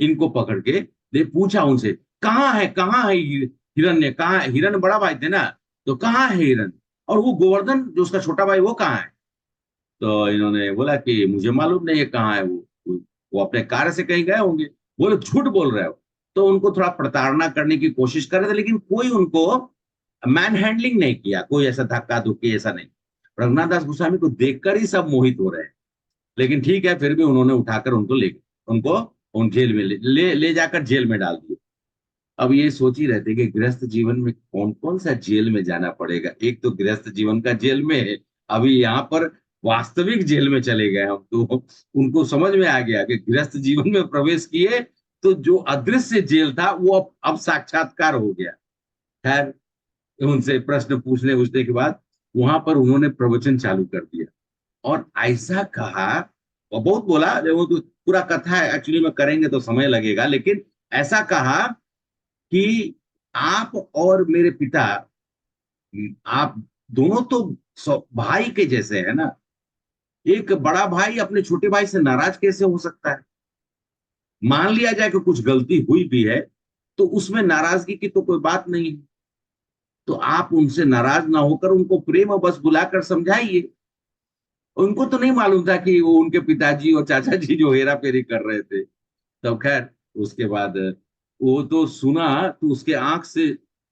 S1: इनको पकड़ के दे पूछा उनसे, कहाँ है हिरण्य, कहाँ है? हिरण्य बड़ा भाई थे ना, तो कहाँ है हिरण्य? और वो गोवर्धन जो उसका छोटा भाई वो कहाँ है? तो इन्होंने बोला कि मुझे मालूम नहीं है कहाँ है वो। वो अपने कार्य से कहीं गए होंगे। बोले झूठ बोल रहे हो। तो उनको थोड़ा प्रताड़ना करने की कोशिश कर रहे थे, लेकिन कोई उनको मैन हैंडलिंग नहीं किया, कोई ऐसा धक्का धुक्की ऐसा नहीं। रघुनाथ दास गोस्वामी को देखकर ही सब मोहित हो रहे हैं। लेकिन ठीक है, फिर भी उन्होंने उठाकर उनको ले उनको उन जेल में ले जाकर जेल में डाल दिया। अब ये सोच ही रहते कि गृहस्थ जीवन में कौन कौन सा जेल में जाना पड़ेगा। एक तो गृहस्थ जीवन का जेल में है, अभी यहाँ पर वास्तविक जेल में चले गए हम। तो उनको समझ में आ गया कि गृहस्थ जीवन में प्रवेश किए तो जो अदृश्य जेल था वो अब साक्षात्कार हो गया। खैर, उनसे प्रश्न पूछने के बाद वहां पर उन्होंने प्रवचन चालू कर दिया और ऐसा कहा, और बहुत बोला, वो तो पूरा कथा है एक्चुअली में करेंगे तो समय लगेगा, लेकिन ऐसा कहा कि आप और मेरे पिता, आप दोनों तो भाई के जैसे है ना। एक बड़ा भाई अपने छोटे भाई से नाराज कैसे हो सकता है? मान लिया जाए कि कुछ गलती हुई भी है तो उसमें नाराजगी की तो कोई बात नहीं है। तो आप उनसे नाराज ना होकर उनको प्रेम बस बुलाकर समझाइए। उनको तो नहीं मालूम था कि वो उनके पिताजी और चाचा जी जो हेरा फेरी कर रहे थे। तब खैर, उसके बाद वो तो सुना तो उसके आंख से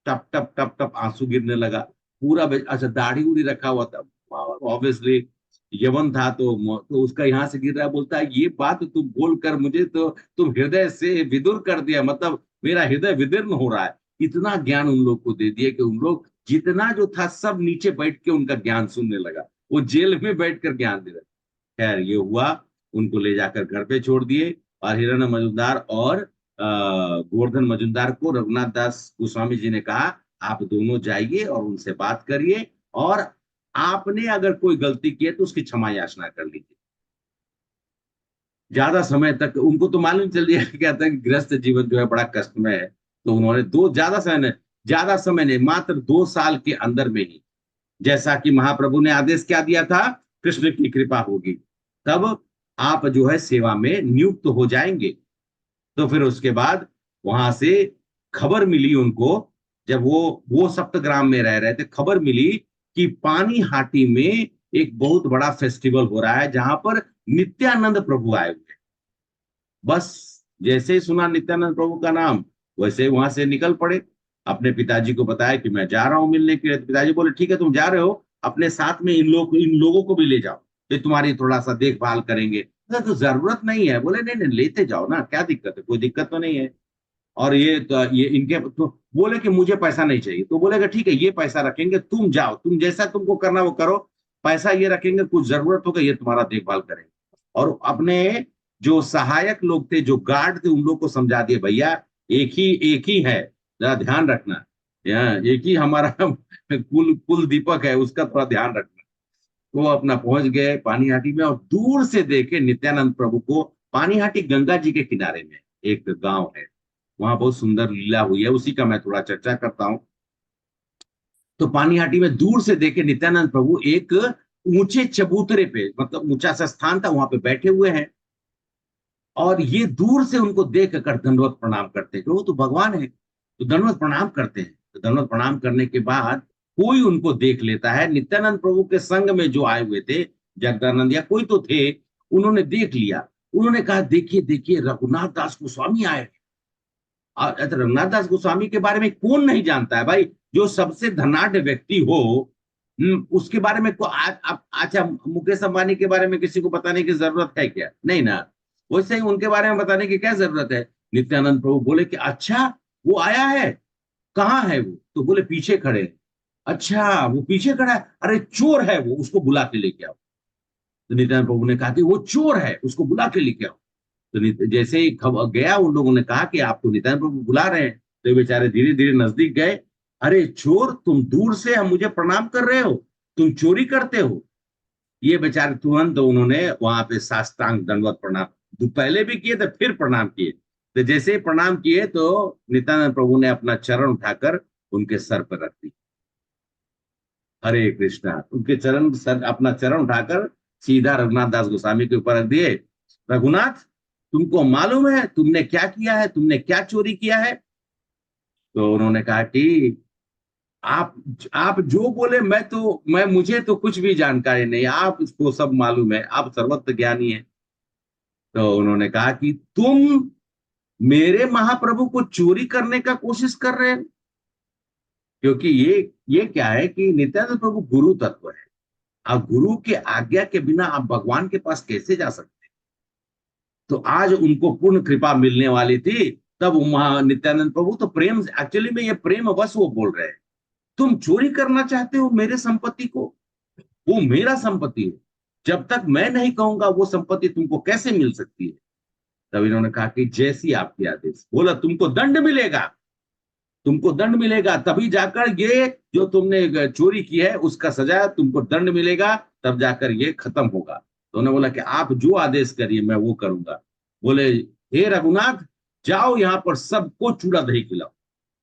S1: टप टप टप टप आंसू गिरने लगा। पूरा अच्छा, दाढ़ी उड़ी रखा हुआ था, ऑब्वियसली यवन था, तो उसका यहाँ से गिर रहा है। बोलता है ये बात तुम बोल कर मुझे तो तुम हृदय से विदुर कर दिया, मतलब मेरा हृदय विदीर्ण हो रहा है। इतना ज्ञान उन लोग को दे दिया कि उन लोग जितना जो था सब नीचे बैठ के उनका ज्ञान सुनने लगा। वो जेल में बैठकर ज्ञान दे रहे। खैर, ये हुआ, उनको ले जाकर घर पे छोड़ दिए और हिरण्य मजूमदार और गोवर्धन मजूमदार को रघुनाथ दास गोस्वामी जी ने कहा आप दोनों जाइए और उनसे बात करिए, और आपने अगर कोई गलती की है तो उसकी क्षमा याचना कर लीजिए। ज्यादा समय तक उनको तो मालूम चल गया, कहते हैं गृहस्थ जीवन जो है बड़ा कष्टमय है। तो उन्होंने ज्यादा समय नहीं, मात्र 2 साल के अंदर में ही, जैसा कि महाप्रभु ने आदेश क्या दिया था, कृष्ण की कृपा होगी तब आप जो है सेवा में नियुक्त हो जाएंगे। तो फिर उसके बाद वहां से खबर मिली उनको, जब वो सप्तग्राम में रह रहे थे, खबर मिली कि पानी हाटी में एक बहुत बड़ा फेस्टिवल हो रहा है जहां पर नित्यानंद प्रभु आए हुए। बस जैसे ही सुना नित्यानंद प्रभु का नाम, वैसे ही वहां से निकल पड़े। अपने पिताजी को बताया कि मैं जा रहा हूं मिलने के लिए। पिताजी बोले ठीक है, तुम जा रहे हो, अपने साथ में इन लोगों को भी ले जाओ, ये तुम्हारी थोड़ा सा देखभाल करेंगे। तो जरूरत नहीं है। बोले नहीं नहीं, लेते जाओ ना, क्या दिक्कत है, कोई दिक्कत तो नहीं है। और ये इनके तो बोले कि मुझे पैसा नहीं चाहिए। तो बोलेगा ठीक है, ये पैसा रखेंगे, तुम जाओ, तुम जैसा तुमको करना वो करो, पैसा ये रखेंगे, कुछ जरूरत होगा ये तुम्हारा देखभाल करेंगे। और अपने जो सहायक लोग थे, जो गार्ड थे, उन लोग को समझा दिए भैया एक ही है, जरा ध्यान रखना, एक ही हमारा कुल दीपक है, उसका थोड़ा ध्यान रखना। वो अपना पहुंच गए पानीहाटी में और दूर से देखे नित्यानंद प्रभु को। पानीहाटी गंगा जी के किनारे में एक गांव है, वहां बहुत सुंदर लीला हुई है, उसी का मैं थोड़ा चर्चा करता हूं। तो पानीहाटी में दूर से देखे नित्यानंद प्रभु एक ऊंचे चबूतरे पे, मतलब ऊंचा सा स्थान था, वहां पे बैठे हुए हैं। और ये दूर से उनको देख कर दंडवत प्रणाम करते हैं, वो तो भगवान है, तो दंडवत प्रणाम करते हैं। तो दंडवत प्रणाम करने के बाद कोई उनको देख लेता है, नित्यानंद प्रभु के संग में जो आए हुए थे, जगदानंद या कोई तो थे, उन्होंने देख लिया। उन्होंने कहा देखिए देखिए, रघुनाथ दास गोस्वामी आए। रघुनाथ दास गोस्वामी के बारे में कौन नहीं जानता है भाई, जो सबसे धनाढ्य व्यक्ति हो, उसके बारे में अच्छा, मुकेश अंबानी के बारे में किसी को बताने की जरूरत है क्या? नहीं ना। वैसे ही उनके बारे में बताने की क्या जरूरत है। नित्यानंद प्रभु बोले कि अच्छा वो आया है, कहाँ है वो? तो बोले पीछे खड़े। अच्छा वो पीछे खड़ा है, अरे चोर है वो, उसको बुला के लेके आओ। तो नित्यानंद प्रभु ने कहा कि वो चोर है, उसको बुला के लेके आओ। तो जैसे ही गया, उन लोगों ने कहा कि आपको नित्यानंद प्रभु बुला रहे हैं। तो बेचारे धीरे धीरे नजदीक गए। अरे चोर, तुम दूर से हम मुझे प्रणाम कर रहे हो, तुम चोरी करते हो? ये बेचारे तुरंत उन्होंने वहां पे साष्टांग दंडवत प्रणाम, पहले भी किए थे फिर प्रणाम किए। तो जैसे ही प्रणाम किए तो नित्यानंद प्रभु ने अपना चरण उठाकर उनके सर पर रख दी। हरे कृष्णा। उनके अपना चरण उठाकर सीधा रघुनाथ दास गोस्वामी के ऊपर रख दिए। रघुनाथ, तुमको मालूम है तुमने क्या किया है, तुमने क्या चोरी किया है? तो उन्होंने कहा कि आप जो बोले, मुझे तो कुछ भी जानकारी नहीं, आप इसको सब मालूम है, आप सर्वत्र ज्ञानी है। तो उन्होंने कहा कि तुम मेरे महाप्रभु को चोरी करने का कोशिश कर रहे हो, क्योंकि ये क्या है कि नित्यानंद प्रभु गुरु तत्व है। अब गुरु के आज्ञा के बिना आप भगवान के पास कैसे जा सकते? तो आज उनको पूर्ण कृपा मिलने वाली थी, तब नित्यानंद प्रभु तो प्रेम, एक्चुअली में ये प्रेम बस वो बोल रहे हैं, तुम चोरी करना चाहते हो मेरे संपत्ति को, वो मेरा संपत्ति है, जब तक मैं नहीं कहूंगा वो संपत्ति तुमको कैसे मिल सकती है? तब इन्होंने कहा कि जैसी आपकी आदेश। बोला तुमको दंड मिलेगा, तुमको दंड मिलेगा, तभी जाकर ये जो तुमने चोरी की है उसका सजा तुमको दंड मिलेगा, तब जाकर ये खत्म होगा। तो उन्होंने बोला कि आप जो आदेश करिए मैं वो करूंगा। बोले हे रघुनाथ, जाओ यहाँ पर सबको चूड़ा दही खिलाओ।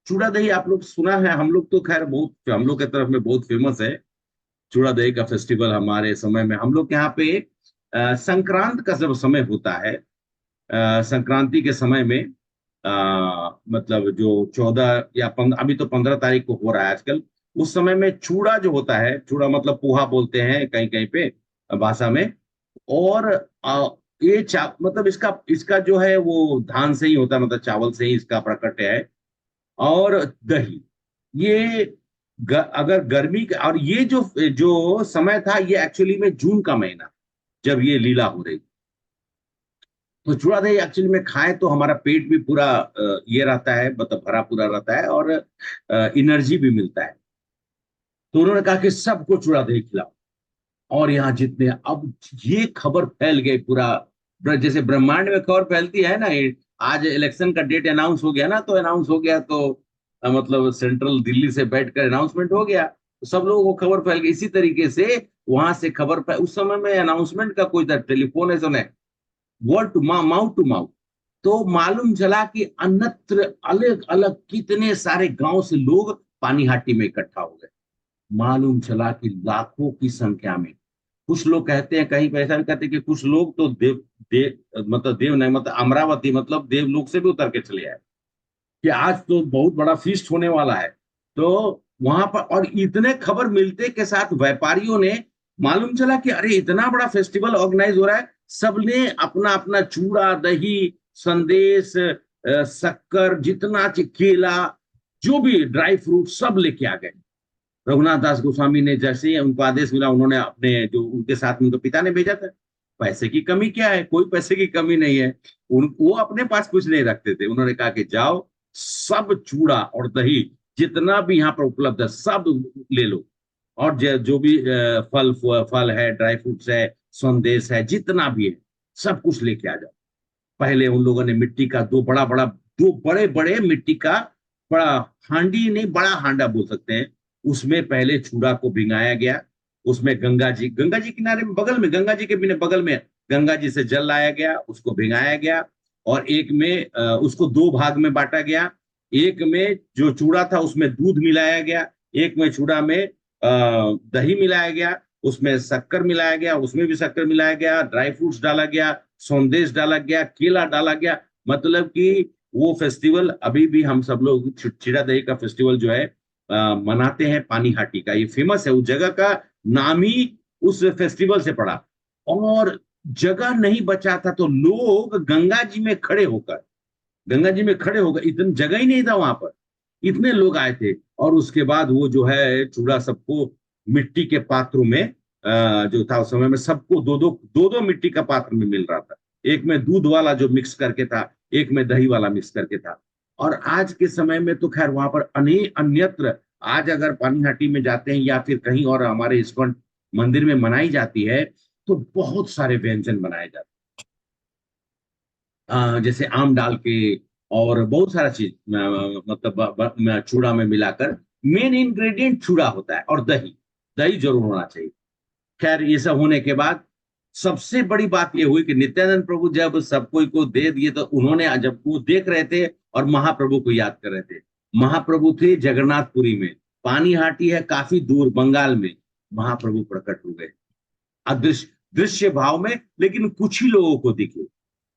S1: चूड़ा दही आप लोग सुना है, हम लोग तो खैर बहुत, हम लोग की तरफ में बहुत फेमस है चूड़ा दही का फेस्टिवल। हमारे समय में हम लोग यहाँ पे संक्रांत का जब समय होता है, संक्रांति के समय में मतलब जो 14 या 15, अभी तो 15 तारीख को हो रहा है आजकल, उस समय में चूड़ा जो होता है, चूड़ा मतलब पोहा बोलते हैं कहीं कहीं पे भाषा में, और ये मतलब इसका इसका जो है वो धान से ही होता है, मतलब चावल से ही इसका प्राकट्य है। और दही, ये अगर गर्मी का, और ये जो जो समय था ये एक्चुअली में जून का महीना जब ये लीला हो रही, तो चूड़ा दही एक्चुअली में खाए तो हमारा पेट भी पूरा ये रहता है, मतलब भरा पूरा रहता है, और एनर्जी भी मिलता है। तो उन्होंने कहा कि सबको चूड़ा दही खिलाओ। और यहाँ जितने, अब ये खबर फैल गई पूरा, जैसे ब्रह्मांड में खबर फैलती है ना, आज इलेक्शन का डेट अनाउंस हो गया ना, तो अनाउंस हो गया तो मतलब सेंट्रल दिल्ली से बैठकर अनाउंसमेंट हो गया, तो सब लोगों को खबर फैल गई। इसी तरीके से वहां से खबर फैल, उस समय में अनाउंसमेंट का कोई टेलीफोन है सुने, word to mouth to mouth, तो मालूम चला कि अन्यत्र अलग अलग कितने सारे गांव से लोग पानीहाटी में इकट्ठा हो गए। मालूम चला कि लाखों की संख्या में। कुछ लोग कहते हैं, कहीं पे ऐसा भी कहते हैं कि कुछ लोग तो मतलब देव नहीं, मतलब अमरावती, मतलब देवलोक से भी उतर के चले आए कि आज तो बहुत बड़ा फीस्ट होने वाला है। तो वहां पर, और इतने खबर मिलते के साथ व्यापारियों ने, मालूम चला कि अरे इतना बड़ा फेस्टिवल ऑर्गेनाइज हो रहा है, सबने अपना अपना चूड़ा दही संदेश शक्कर, जितना केला, जो भी ड्राई फ्रूट सब लेके आ गए। रघुनाथ दास गोस्वामी ने जैसे ही उनको आदेश मिला, उन्होंने अपने जो उनके साथ उनके पिता ने भेजा था, पैसे की कमी क्या है, कोई पैसे की कमी नहीं है, वो अपने पास कुछ नहीं रखते थे। उन्होंने कहा कि जाओ सब चूड़ा और दही जितना भी यहाँ पर उपलब्ध है सब ले लो, और जो भी फल फल है, ड्राई फ्रूट्स है, संदेश है, जितना भी है सब कुछ लेके आ जाओ। पहले उन लोगों ने मिट्टी का दो बड़े बड़े मिट्टी का बड़ा हांडी, नहीं बड़ा हांडा बोल सकते हैं, उसमें पहले चूड़ा को भिंगाया गया। उसमें गंगा जी किनारे में, बगल में गंगा जी के बगल में गंगा जी से जल लाया गया, उसको भिंगाया गया, और एक में उसको दो भाग में बांटा गया। एक में जो चूड़ा था उसमें दूध मिलाया गया, एक में चूड़ा में दही मिलाया गया, उसमें शक्कर मिलाया गया, उसमें भी शक्कर मिलाया गया, ड्राई फ्रूट्स डाला गया, संदेश डाला गया, केला डाला गया। मतलब कि वो फेस्टिवल अभी भी हम सब लोग चूड़ा दही का फेस्टिवल जो है मनाते हैं, पानीहाटी का, ये फेमस है। उस जगह का नाम ही उस फेस्टिवल से पड़ा। और जगह नहीं बचा था तो लोग गंगा जी में खड़े होकर, इतनी जगह ही नहीं था वहां पर, इतने लोग आए थे। और उसके बाद वो जो है चूड़ा सबको मिट्टी के पात्रों में, जो था उस समय में सबको दो दो मिट्टी का पात्र में मिल रहा था। एक में दूध वाला जो मिक्स करके था, एक में दही वाला मिक्स करके था। और आज के समय में तो खैर वहां पर अन्यत्र, आज अगर पानीहाटी में जाते हैं या फिर कहीं और हमारे इस्कॉन मंदिर में मनाई जाती है, तो बहुत सारे व्यंजन बनाए जाते हैं, जैसे आम डाल के और बहुत सारा चीज, मतलब चूड़ा में मिलाकर। मेन इंग्रेडिएंट चूड़ा होता है और दही, दही जरूर होना चाहिए। खैर ये सब होने के बाद सबसे बड़ी बात ये हुई कि नित्यानंद प्रभु जब सब कोई को दे दिए, तो उन्होंने, जब वो देख रहे थे और महाप्रभु को याद कर रहे थे, महाप्रभु थे जगन्नाथपुरी में, पानीहाटी है काफी दूर बंगाल में, महाप्रभु प्रकट हो गए अदृश्य दृश्य भाव में, लेकिन कुछ ही लोगों को दिखे।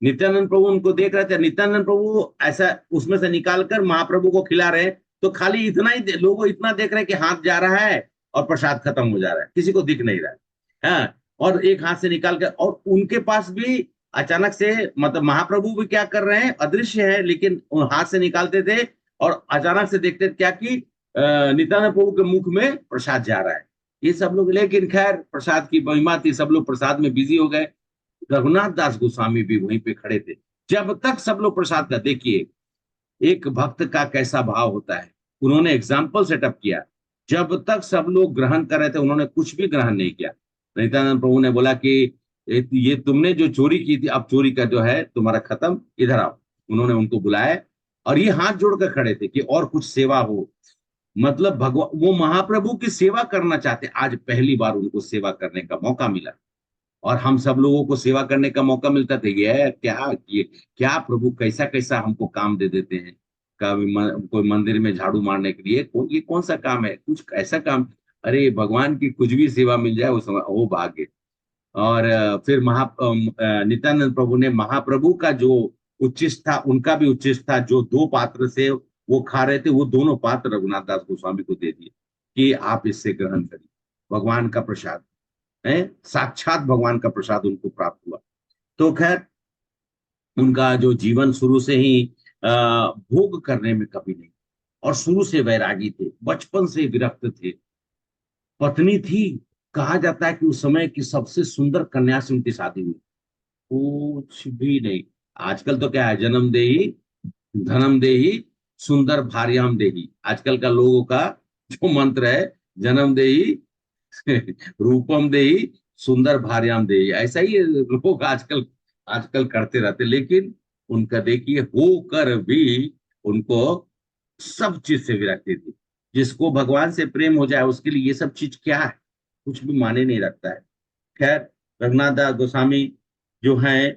S1: नित्यानंद प्रभु उनको देख रहे थे, नित्यानंद प्रभु ऐसा उसमें से निकालकर महाप्रभु को खिला रहे, तो खाली इतना ही लोगों इतना देख रहे हैं कि हाथ जा रहा है और प्रसाद खत्म हो जा रहा है, किसी को दिख नहीं रहा है। हाँ, और एक हाथ से निकाल कर, और उनके पास भी अचानक से, मतलब महाप्रभु भी क्या कर रहे हैं, अदृश्य है लेकिन हाथ से निकालते थे और अचानक से देखते थे क्या कि नित्यानंद प्रभु के मुख में प्रसाद जा रहा है। ये सब लोग, लेकिन खैर प्रसाद की महिमा थी, सब लोग प्रसाद में बिजी हो गए। रघुनाथ दास गोस्वामी भी वहीं पे खड़े थे। जब तक सब लोग प्रसाद का, देखिए एक भक्त का कैसा भाव होता है, उन्होंने एग्जाम्पल सेटअप किया। जब तक सब लोग ग्रहण कर रहे थे उन्होंने कुछ भी ग्रहण नहीं किया। नित्यानंद प्रभु ने बोला कि ये तुमने जो चोरी की थी, अब चोरी का जो है तुम्हारा खत्म, इधर आओ। उन्होंने उनको बुलाया और ये हाथ जोड़कर खड़े थे कि और कुछ सेवा हो। मतलब भगवान वो महाप्रभु की सेवा करना चाहते, आज पहली बार उनको सेवा करने का मौका मिला। और हम सब लोगों को सेवा करने का मौका मिलता था, ये क्या प्रभु कैसा कैसा हमको काम दे देते हैं। कभी कोई मंदिर में झाड़ू मारने के लिए, ये कौन सा काम है, कुछ ऐसा काम। अरे भगवान की कुछ भी सेवा मिल जाए वो समय वो भाग्य। और फिर नित्यानंद प्रभु ने, महाप्रभु का जो उच्चिष्ट था उनका भी उच्चिष्ट था, जो 2 पात्र से वो खा रहे थे वो दोनों पात्र रघुनाथ दास गोस्वामी को दे दिए कि आप इससे ग्रहण करिए, भगवान का प्रसाद है, साक्षात भगवान का प्रसाद उनको प्राप्त हुआ। तो खैर उनका जो जीवन शुरू से ही भोग करने में कभी नहीं, और शुरू से वैरागी थे, बचपन से विरक्त थे। पत्नी थी, कहा जाता है कि उस समय की सबसे सुंदर कन्या से उनकी शादी हुई। कुछ भी नहीं। आजकल तो क्या है, जन्म दे ही धनम दे ही सुंदर भार्याम दे ही, आजकल का लोगों का जो मंत्र है, जन्म दे ही रूपम दे ही सुंदर भार्याम दे ही, ऐसा ही लोग आजकल आजकल करते रहते। लेकिन उनका देखिए, होकर भी उनको सब चीज से विरक्ति थी। जिसको भगवान से प्रेम हो जाए उसके लिए ये सब चीज क्या है, कुछ भी माने नहीं रखता है। खैर रघुनाथ दास गोस्वामी जो है,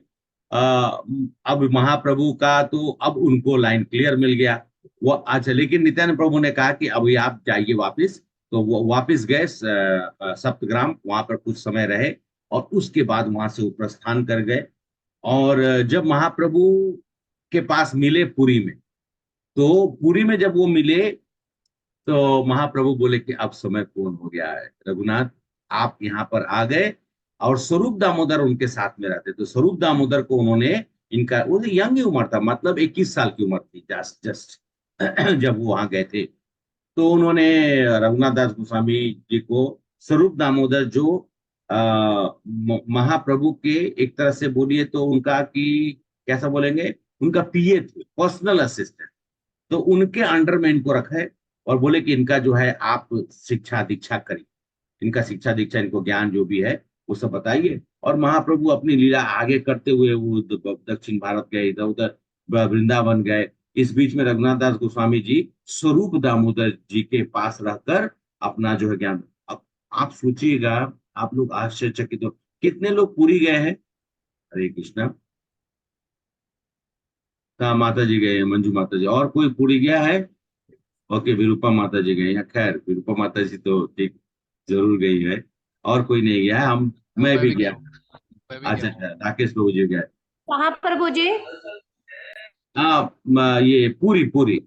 S1: अब महाप्रभु का तो अब उनको लाइन क्लियर मिल गया। वो अच्छा, लेकिन नित्यानंद प्रभु ने कहा कि अभी आप जाइए वापिस। तो वो वापिस गए सप्तग्राम, वहां पर कुछ समय रहे और उसके बाद वहां से वो प्रस्थान कर गए। और जब महाप्रभु के पास मिले पुरी में, तो पुरी में जब वो मिले तो महाप्रभु बोले कि अब समय पूर्ण हो गया है रघुनाथ, आप यहाँ पर आ गए। और स्वरूप दामोदर उनके साथ में रहते, तो स्वरूप दामोदर को उन्होंने, इनका वो यंग ही उम्र था, मतलब 21 साल की उम्र थी जस्ट जब वो वहां गए थे। तो उन्होंने रघुनाथ दास गोस्वामी जी को स्वरूप दामोदर, जो महाप्रभु के एक तरह से बोलिए तो उनका कि कैसा बोलेंगे, उनका पीए थे, पर्सनल असिस्टेंट, तो उनके अंडर में इनको रखा है। और बोले कि इनका जो है आप शिक्षा दीक्षा करिए, इनका शिक्षा दीक्षा, इनको ज्ञान जो भी है वो सब बताइए। और महाप्रभु अपनी लीला आगे करते हुए वो दक्षिण भारत गए, इधर उधर वृंदावन गए। इस बीच में रघुनाथ दास गोस्वामी जी स्वरूप दामोदर जी के पास रहकर अपना जो है ज्ञान, अब आप सोचिएगा, आप लोग आश्चर्यचकित हो, कितने लोग पुरी गए हैं। हरे कृष्णा। कहा माता जी गए हैं, मंजू माता जी, और कोई पुरी गया है? ओके, विरूपा माता जी गई हैं। खैर विरूपा माता जी तो ठीक, जरूर गई है। और कोई नहीं गया है, मैं भी गया। अच्छा अच्छा, राकेश प्रभु जी गए।
S5: कहाँ पर भोजे?
S1: हाँ, ये पूरी पूरी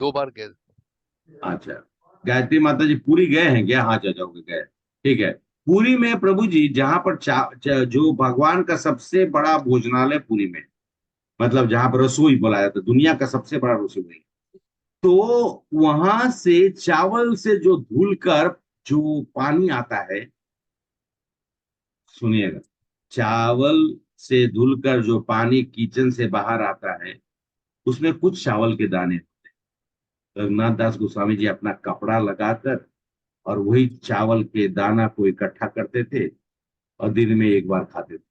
S6: 2 बार गए।
S1: अच्छा, गायत्री माता जी पूरी गए हैं क्या? हाँ चाचा हो गए, ठीक है। पूरी में प्रभु जी जहां पर जो भगवान का सबसे बड़ा भोजनालय पूरी में, मतलब जहां पर रसोई बोला जाता है, दुनिया का सबसे बड़ा रसोई, तो वहां से चावल से जो धुल कर जो पानी आता है, सुनिएगा, चावल से धुलकर जो पानी किचन से बाहर आता है, उसमें कुछ चावल के दाने होते हैं। रघुनाथ दास गोस्वामी जी अपना कपड़ा लगाकर और वही चावल के दाना को इकट्ठा करते थे और दिन में एक बार खाते थे।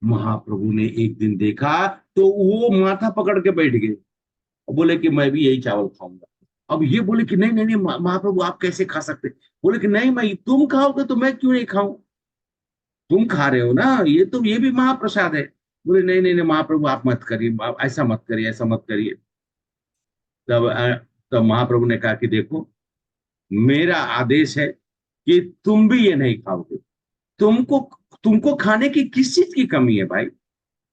S1: महाप्रभु ने एक दिन देखा तो वो माथा पकड़ के बैठ गए और बोले कि मैं भी यही चावल खाऊंगा। अब ये बोले कि नहीं नहीं नहीं महाप्रभु आप कैसे खा सकते? बोले कि नहीं, मैं, तुम खाओगे तो मैं क्यों नहीं खाऊं, तुम खा रहे हो ना, ये भी महाप्रसाद है। बोले नहीं नहीं नहीं महाप्रभु आप मत करिए, आप ऐसा मत करिए, ऐसा मत करिए। तब तब महाप्रभु ने कहा कि देखो, मेरा आदेश है कि तुम भी ये नहीं खाओगे। तुमको तुमको खाने की किस चीज की कमी है भाई?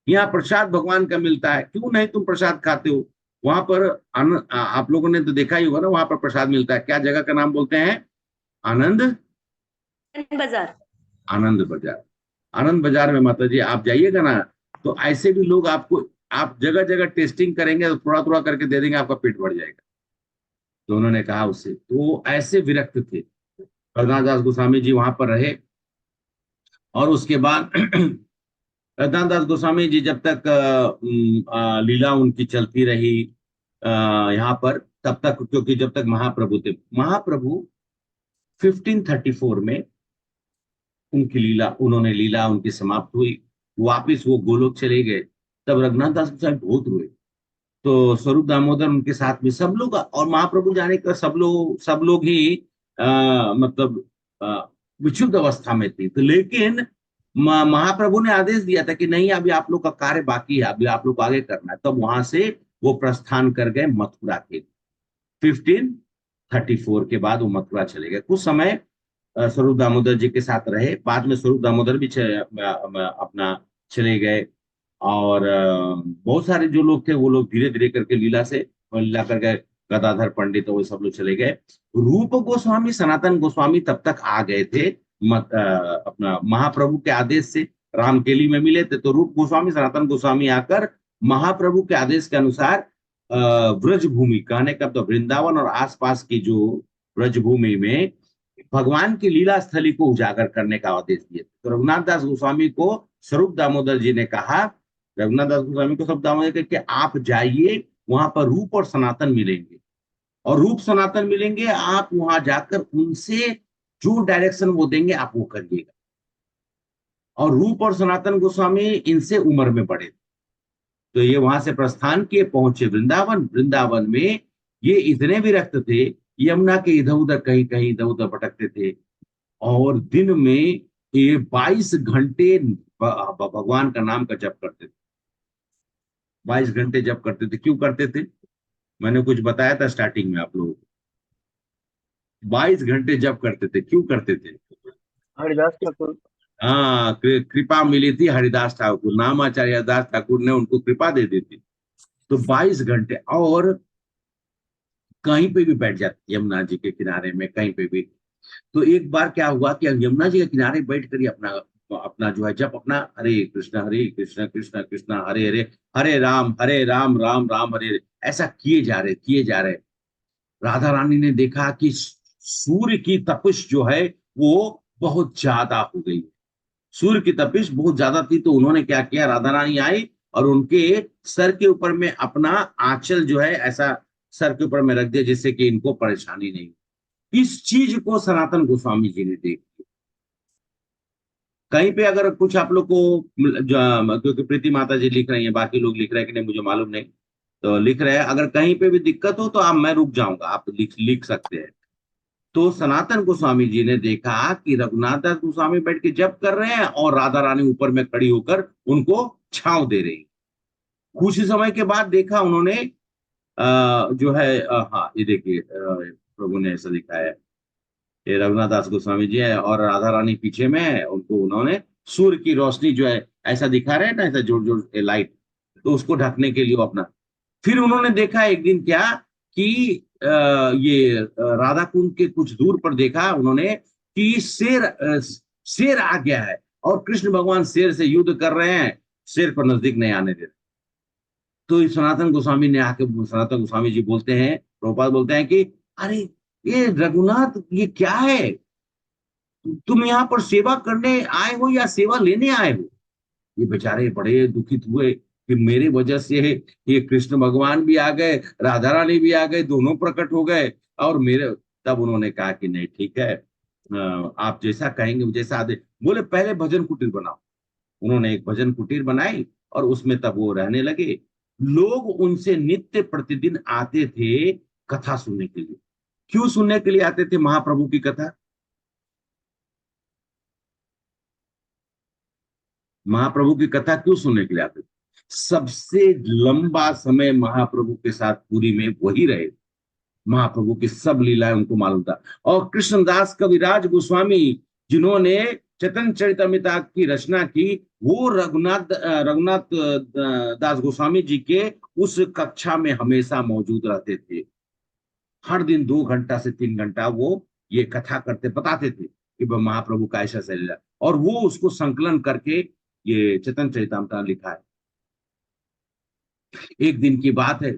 S1: यहाँ प्रसाद भगवान का मिलता है, क्यों नहीं तुम प्रसाद खाते हो? वहां पर आप लोगों ने तो देखा ही होगा ना, वहां पर प्रसाद मिलता है, क्या जगह का नाम बोलते हैं? आनंद
S5: बाजार।
S1: आनंद बाजार। आनंद बाजार में माता जी आप जाइएगा ना, तो ऐसे भी लोग आपको, आप जगह जगह टेस्टिंग करेंगे तो थोड़ा थोड़ा करके दे देंगे, आपका पेट भर जाएगा। तो उन्होंने कहा उससे, तो ऐसे विरक्त थे। रघुनाथ दास गोस्वामी जी वहां पर रहे, और उसके बाद रघुनाथ दास गोस्वामी जी जब तक लीला उनकी चलती रही यहाँ पर, तब तक, क्योंकि जब तक महाप्रभु थे, महाप्रभु 1534 में उनकी लीला, उन्होंने लीला उनकी समाप्त हुई, वापिस वो गोलोक चले गए। तब रघुनाथ दास गोस्वामी बहुत रोए। तो स्वरूप दामोदर उनके साथ में सब लोग, और महाप्रभु जाने का सब लोग ही मतलब विक्षुब्ध अवस्था में थे। तो लेकिन महाप्रभु ने आदेश दिया था कि नहीं, अभी आप लोग का कार्य बाकी है, अभी आप लोग को आगे करना है। तब वहां से वो प्रस्थान कर गए मथुरा के। 1534 के बाद वो मथुरा चले गए। कुछ समय स्वरूप दामोदर जी के साथ रहे, बाद में स्वरूप दामोदर भी अपना चले गए। और बहुत सारे जो लोग थे वो लोग धीरे धीरे करके लीला कर गए। गदाधर पंडित और वो सब लोग चले गए। रूप गोस्वामी, सनातन गोस्वामी तब तक आ गए थे, अपना महाप्रभु के आदेश से रामकेली में मिले थे। तो रूप गोस्वामी, सनातन गोस्वामी आकर महाप्रभु के आदेश के अनुसार ब्रज भूमि, कहने का तो वृंदावन और आसपास की जो ब्रज भूमि में भगवान की लीला स्थली को उजागर करने का आदेश दिए। तो रघुनाथ दास गोस्वामी को स्वरूप दामोदर जी ने कहा, रघुनाथ दास गोस्वामी को स्वरूप दामोदर कि आप जाइए, वहां पर रूप और सनातन मिलेंगे, और रूप सनातन मिलेंगे, आप वहां जाकर उनसे जो डायरेक्शन वो देंगे आप वो करिएगा। और रूप और सनातन गोस्वामी इनसे उम्र में बड़े थे। तो ये वहां से प्रस्थान किए, पहुंचे वृंदावन। वृंदावन में ये इतने विरक्त थे, यमुना के इधर उधर कहीं कहीं इधर उधर भटकते थे, और दिन में ये 22 घंटे भगवान का नाम का जप करते थे। 22 घंटे जप करते थे। क्यों करते थे? मैंने कुछ बताया था स्टार्टिंग में आप लोगों को। 22 घंटे जप करते थे। क्यों करते थे?
S2: हरिदास ठाकुर।
S1: हाँ, कृपा मिली थी हरिदास ठाकुर, नामाचार्य हरिदास ठाकुर ने उनको कृपा दे दी थी। तो 22 घंटे, और कहीं पे भी बैठ जाते, यमुना जी के किनारे में कहीं पे भी। तो एक बार क्या हुआ कि यमुना जी के किनारे बैठ कर ही अपना अपना जो है जब अपना हरे कृष्ण कृष्ण कृष्ण हरे हरे, हरे राम राम राम हरे हरे, ऐसा किए जा रहे। राधा रानी ने देखा कि सूर्य की तपिश जो है वो बहुत ज्यादा हो गई। सूर्य की तपिश बहुत ज्यादा थी। तो उन्होंने क्या किया, राधा रानी आई और उनके सर के ऊपर में अपना आंचल जो है ऐसा सर के ऊपर में रख दिया, जिससे कि इनको परेशानी नहीं। इस चीज को सनातन गोस्वामी जी ने देख लिया। कहीं पे अगर कुछ आप लोग को क्योंकि प्रीति माता जी लिख रही हैं, बाकी लोग लिख रहे हैं कि नहीं मुझे मालूम नहीं, तो लिख रहे हैं अगर कहीं पे भी दिक्कत हो तो आप, मैं रुक जाऊंगा, आप लिख सकते हैं। तो सनातन गोस्वामी जी ने देखा कि रघुनाथ दास गोस्वामी बैठ के जप कर रहे हैं और राधा रानी ऊपर में खड़ी होकर उनको छांव दे रही। कुछ ही समय के बाद देखा उन्होंने जो है हाँ ये देखिए, प्रभु ने ऐसा दिखाया है, ये रघुनाथ दास गोस्वामी जी है और राधा रानी पीछे में है। उनको उन्होंने सूर्य की रोशनी जो है ऐसा दिखा रहे हैं ना, ऐसा जोर जोर लाइट, तो उसको ढकने के लिए वो अपना। फिर उन्होंने देखा एक दिन क्या कि ये राधा कुंड के कुछ दूर पर देखा उन्होंने कि शेर आ गया है और कृष्ण भगवान शेर से युद्ध कर रहे हैं, शेर पर नजदीक नहीं आने दे रहे। तो सनातन गोस्वामी ने आके, सनातन गोस्वामी जी बोलते हैं, प्रभुपाद बोलते हैं कि अरे ये रघुनाथ ये क्या है, तुम यहाँ पर सेवा करने आए हो या सेवा लेने आए हो? ये बेचारे बड़े दुखित हुए कि मेरे वजह से ये कृष्ण भगवान भी आ गए, राधा रानी भी आ गए, दोनों प्रकट हो गए और मेरे। तब उन्होंने कहा कि नहीं ठीक है, आप जैसा कहेंगे जैसा आदेश। बोले पहले भजन कुटीर बनाओ। उन्होंने एक भजन कुटीर बनाई और उसमें तब वो रहने लगे। लोग उनसे नित्य प्रतिदिन आते थे कथा सुनने के लिए। क्यों सुनने के लिए आते थे महाप्रभु की कथा? महाप्रभु की कथा क्यों सुनने के लिए आते थे? सबसे लंबा समय महाप्रभु के साथ पूरी में वही रहे। महाप्रभु की सब लीलाएं उनको मालूम था। और कृष्णदास कविराज गोस्वामी जिन्होंने चैतन्य चरितमृता की रचना की, वो रघुनाथ दास गोस्वामी जी के उस कक्षा में हमेशा मौजूद रहते थे। हर दिन 2 घंटा से 3 घंटा वो ये कथा करते, बताते थे कि महाप्रभु का ऐसा लीला। और वो उसको संकलन करके ये चैतन्य चरितामृत लिखा है। एक दिन की बात है,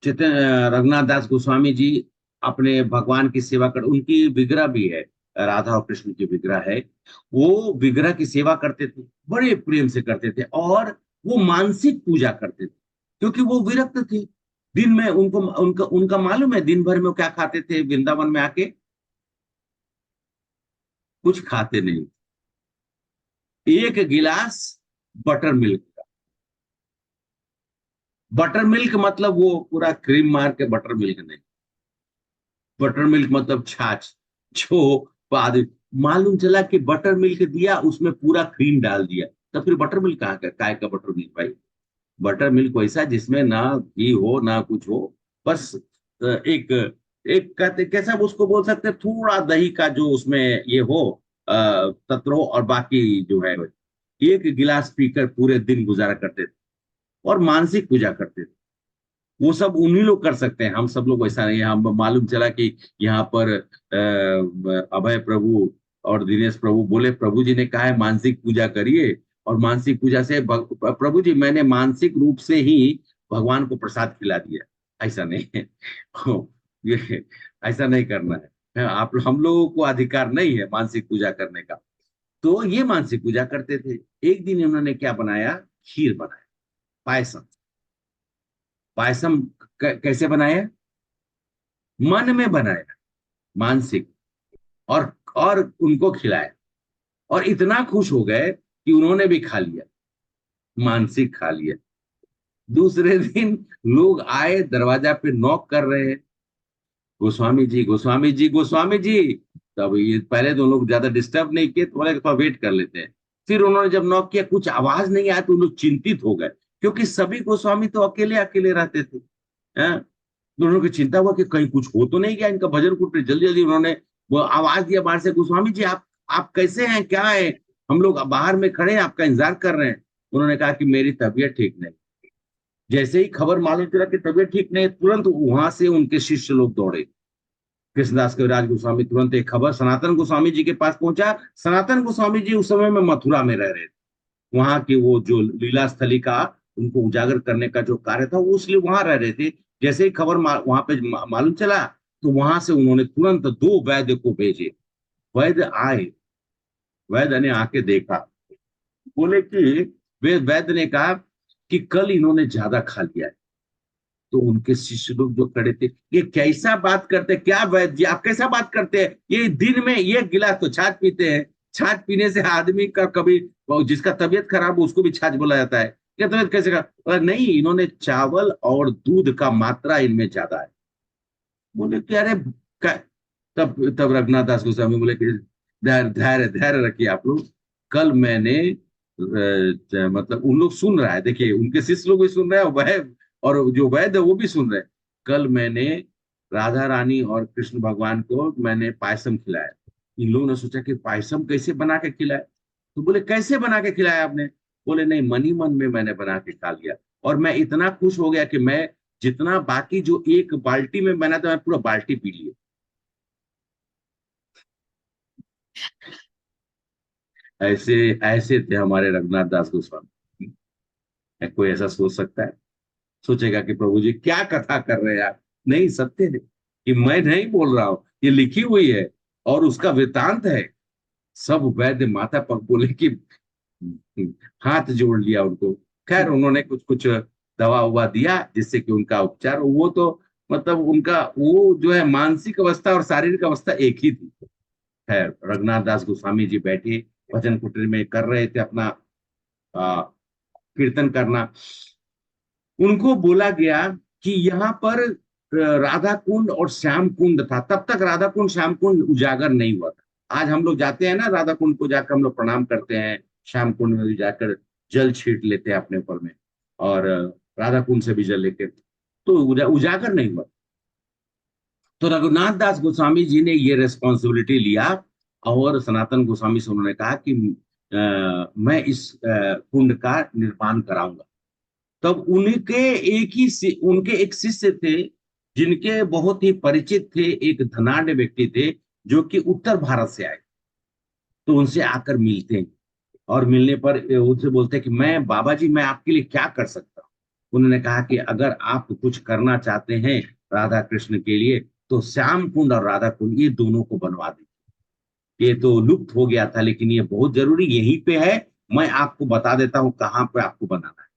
S1: रघुनाथ दास गोस्वामी जी अपने भगवान की सेवा कर, उनकी विग्रह भी है, राधा और कृष्ण की विग्रह है। वो विग्रह की सेवा करते थे, बड़े प्रेम से करते थे, और वो मानसिक पूजा करते थे, क्योंकि वो विरक्त थे। दिन में उनको उनका उनका मालूम है दिन भर में वो क्या खाते थे, वृंदावन में आके कुछ खाते नहीं, एक गिलास बटर मिल्क। बटर मिल्क मतलब वो पूरा क्रीम मार के बटर मिल्क नहीं, बटर मिल्क मतलब छाछ। जो बाद मालूम चला कि बटर मिल्क दिया, उसमें पूरा क्रीम डाल दिया, तो फिर बटर मिल्क कहाँ का, काय का बटर मिल्क भाई? बटर मिल्क वैसा जिसमें ना घी हो ना कुछ हो, बस एक एक कहते कैसा उसको बोल सकते हैं, थोड़ा दही का जो उसमें ये हो तत्व हो, और बाकी जो है एक गिलास पीकर पूरे दिन गुजारा करते थे और मानसिक पूजा करते थे। वो सब उन्हीं लोग कर सकते हैं, हम सब लोग वैसा नहीं है। हम मालूम चला कि यहाँ पर अभय प्रभु और दिनेश प्रभु बोले, प्रभु जी ने कहा है मानसिक पूजा करिए, और मानसिक पूजा से प्रभु जी मैंने मानसिक रूप से ही भगवान को प्रसाद खिला दिया। ऐसा नहीं है। ये ऐसा नहीं करना है। आप हम लोगों को अधिकार नहीं है मानसिक पूजा करने का। तो ये मानसिक पूजा करते थे। एक दिन इन्होंने क्या बनाया, खीर बनाया, पायसम। पायसम कैसे बनाया? मन में बनाया, मानसिक, और उनको खिलाया, और इतना खुश हो गए कि उन्होंने भी खा लिया, मानसिक खा लिया। दूसरे दिन लोग आए, दरवाजा पे नॉक कर रहे हैं, गोस्वामी जी गोस्वामी जी गोस्वामी जी। तब ये पहले तो लोग ज्यादा डिस्टर्ब नहीं किए, तो बोले थोड़ा वेट कर लेते हैं। फिर उन्होंने जब नॉक किया, कुछ आवाज नहीं आया, तो उन लोग चिंतित हो गए, क्योंकि सभी गोस्वामी तो अकेले अकेले रहते थे। हैं? तो उन्होंने चिंता हुआ कि कहीं कुछ हो तो नहीं गया इनका, भजन कुट पे। जल्दी जल्दी उन्होंने वो आवाज दिया बाहर से, गोस्वामी जी आप कैसे हैं, क्या है? हम लोग बाहर में खड़े हैं, आपका इंतजार कर रहे हैं। उन्होंने कहा कि मेरी तबीयत ठीक नहीं। जैसे ही खबर मालूम चला कि तबीयत ठीक नहीं, तुरंत वहां से उनके शिष्य लोग दौड़े। कृष्णदास कविराज गोस्वामी तुरंत एक खबर सनातन गोस्वामी जी के पास पहुंचा। सनातन गोस्वामी जी उस समय में मथुरा में रह रहे थे। वहां की वो जो लीला स्थली का उनको उजागर करने का जो कार्य था, वो इसलिए वहां रह रहे थे। जैसे ही खबर वहां पे मालूम चला, तो वहां से उन्होंने तुरंत 2 वैद्य को भेजे। वैद्य आए, वैद्य ने आके देखा, बोले कि वैद्य ने कहा कि कल इन्होंने ज्यादा खा लिया है। तो उनके शिष्य लोग जो खड़े थे, ये कैसा बात करते, क्या वैद्य जी आप कैसा बात करते हैं, ये दिन में ये गिलास तो छाछ पीते हैं। छाछ पीने से आदमी का कभी, जिसका तबीयत खराब हो उसको भी छाछ बोला जाता है क्या? तबीयत कैसे का नहीं, इन्होंने चावल और दूध का मात्रा इनमें ज्यादा है। बोले कि अरे तब रघुनाथ दास गोस्वामी बोले कि धैर्य धैर्य धैर्य रखिए आप लोग। कल मैंने मतलब उन लोग सुन रहा है, देखिए उनके शिष्य लोग भी सुन रहे हैं, और जो वैद्य वो भी सुन रहे हैं। कल मैंने राधा रानी और कृष्ण भगवान को मैंने पायसम खिलाया। इन लोगों ने सोचा कि पायसम कैसे बना के खिलाया? तो बोले कैसे बना के खिलाया आपने? बोले नहीं, मन ही मन में मैंने बना के खा लिया, और मैं इतना खुश हो गया कि मैं जितना बाकी जो एक बाल्टी में बना था, मैं पूरा बाल्टी पी लिया। ऐसे ऐसे थे हमारे रघुनाथ दास गोस्वामी। कोई ऐसा सोच सकता है? सोचेगा कि प्रभु जी क्या कथा कर रहे हैं आप? नहीं, सत्य है कि मैं नहीं बोल रहा हूं, ये लिखी हुई है, और उसका वृतांत है। सब वैद्य माता पर बोले कि हाथ जोड़ लिया उनको। खैर उन्होंने कुछ कुछ दवा उवा दिया जिससे कि उनका उपचार, वो तो मतलब उनका वो जो है मानसिक अवस्था और शारीरिक अवस्था एक ही थी। खैर रघुनाथ दास गोस्वामी जी बैठे भजन कुटीर में कर रहे थे अपना कीर्तन करना। उनको बोला गया कि यहाँ पर राधा कुंड और श्याम कुंड था। तब तक राधा कुंड श्याम कुंड उजागर नहीं हुआ था। आज हम लोग जाते हैं ना राधा कुंड को, जाकर हम लोग प्रणाम करते हैं, श्याम कुंड में भी जाकर जल छीट लेते हैं अपने ऊपर में, और राधा कुंड से भी जल लेते हैं। तो उजागर नहीं हुआ। तो रघुनाथ दास गोस्वामी जी ने ये रेस्पॉन्सिबिलिटी लिया, और सनातन गोस्वामी से उन्होंने कहा कि मैं इस कुंड का निर्माण कराऊंगा। तब उनके एक शिष्य थे, जिनके बहुत ही परिचित थे, एक धनाढ़ व्यक्ति थे, जो कि उत्तर भारत से आए। तो उनसे आकर मिलते हैं और मिलने पर उनसे बोलते हैं कि मैं बाबा जी मैं आपके लिए क्या कर सकता हूँ। उन्होंने कहा कि अगर आप कुछ करना चाहते हैं राधा कृष्ण के लिए तो श्याम कुंड और राधा कुंड ये दोनों को बनवा दीजिए। ये तो लुप्त हो गया था लेकिन ये बहुत जरूरी यहीं पे है। मैं आपको बता देता हूँ कहाँ पे आपको बनाना है।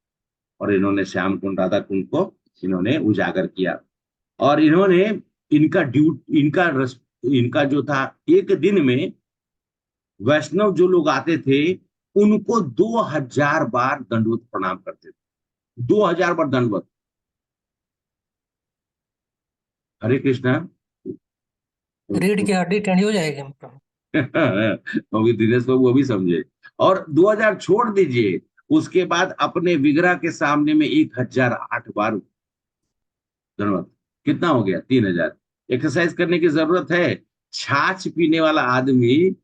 S1: और इन्होंने श्याम कुंड राधा कुंड को इन्होंने उजागर किया। और इन्होंने इनका जो था एक दिन में वैष्णव जो लोग आते थे उनको 2000 बार दंडवत प्रणाम करते थे। 2000 बार दंडवत। हरे कृष्णा।
S4: रीढ़ की हड्डी टेढ़ी हो जाएगी मतलब।
S1: अभी दिनेश बाबू वो भी समझे। और 2000 छोड़ दीजिए उसके बाद अपने विग्रह के सामने में 1008 बार दंडवत। कितना हो गया 3000। एक्सरसाइज करने की जरूरत है। छाछ पीने वाला आदमी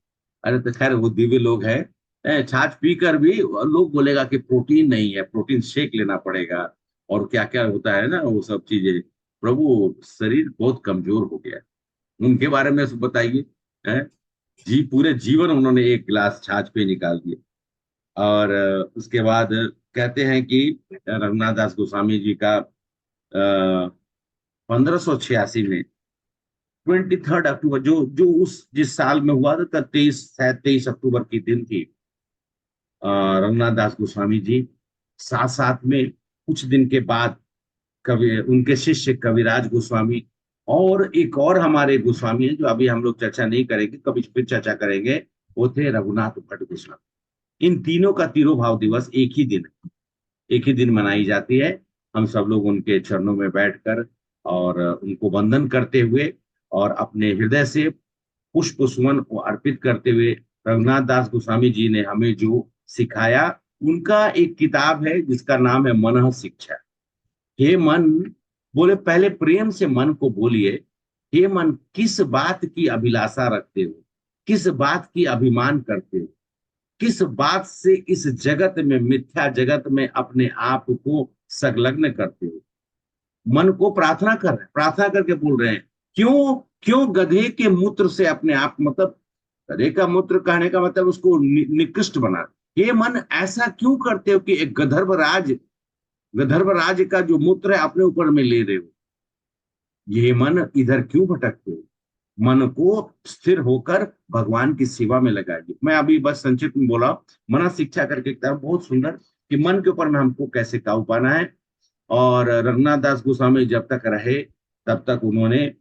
S1: अरे तो खैर वो दिव्य लोग हैं। छाछ पीकर भी लोग बोलेगा कि प्रोटीन नहीं है प्रोटीन शेक लेना पड़ेगा। और क्या क्या होता है ना वो सब चीजें। प्रभु शरीर बहुत कमजोर हो गया है। उनके बारे में बताइए। हैं? जी पूरे जीवन उन्होंने एक गिलास छाछ पे निकाल दिया। और उसके बाद कहते हैं कि रघुनाथ दास गोस्वामी जी का 1586 में 23 अक्टूबर जो जो उस जिस साल में हुआ था 23 अक्टूबर की दिन थी। रघुनाथ दास गोस्वामी जी साथ साथ में कुछ दिन के बाद कवि उनके शिष्य कविराज गोस्वामी और एक और हमारे गोस्वामी हैं जो अभी हम लोग चर्चा नहीं करेंगे कभी फिर चर्चा करेंगे। वो थे रघुनाथ भट्ट गोस्वामी। इन तीनों का तिरुभाव दिवस एक ही दिन मनाई जाती है। हम सब लोग उनके चरणों में बैठकर और उनको वंदन करते हुए और अपने हृदय से पुष्प सुमन अर्पित करते हुए रघुनाथ दास गोस्वामी जी ने हमें जो सिखाया उनका एक किताब है जिसका नाम है मन शिक्षा। हे मन बोले पहले प्रेम से मन को बोलिए। हे मन किस बात की अभिलाषा रखते हो किस बात की अभिमान करते हो किस बात से इस जगत में मिथ्या जगत में अपने आप को संलग्न करते हो। मन को प्रार्थना कर रहे हैं प्रार्थना करके बोल रहे हैं। क्यों क्यों गधे के मूत्र से अपने आप मतलब गधे का मूत्र कहने का मतलब उसको निकृष्ट बना। ये मन ऐसा क्यों करते हो कि एक गंधर्व राज का जो मूत्र है अपने ऊपर में ले रहे हो। ये मन इधर क्यों भटकते हो। मन को स्थिर होकर भगवान की सेवा में लगाइए। मैं अभी बस संक्षिप्त में बोला मना शिक्षा करके किताब बहुत सुंदर कि मन के ऊपर में हमको कैसे काबू पाना है। और रघुनाथ दास गोस्वामी जब तक रहे तब तक उन्होंने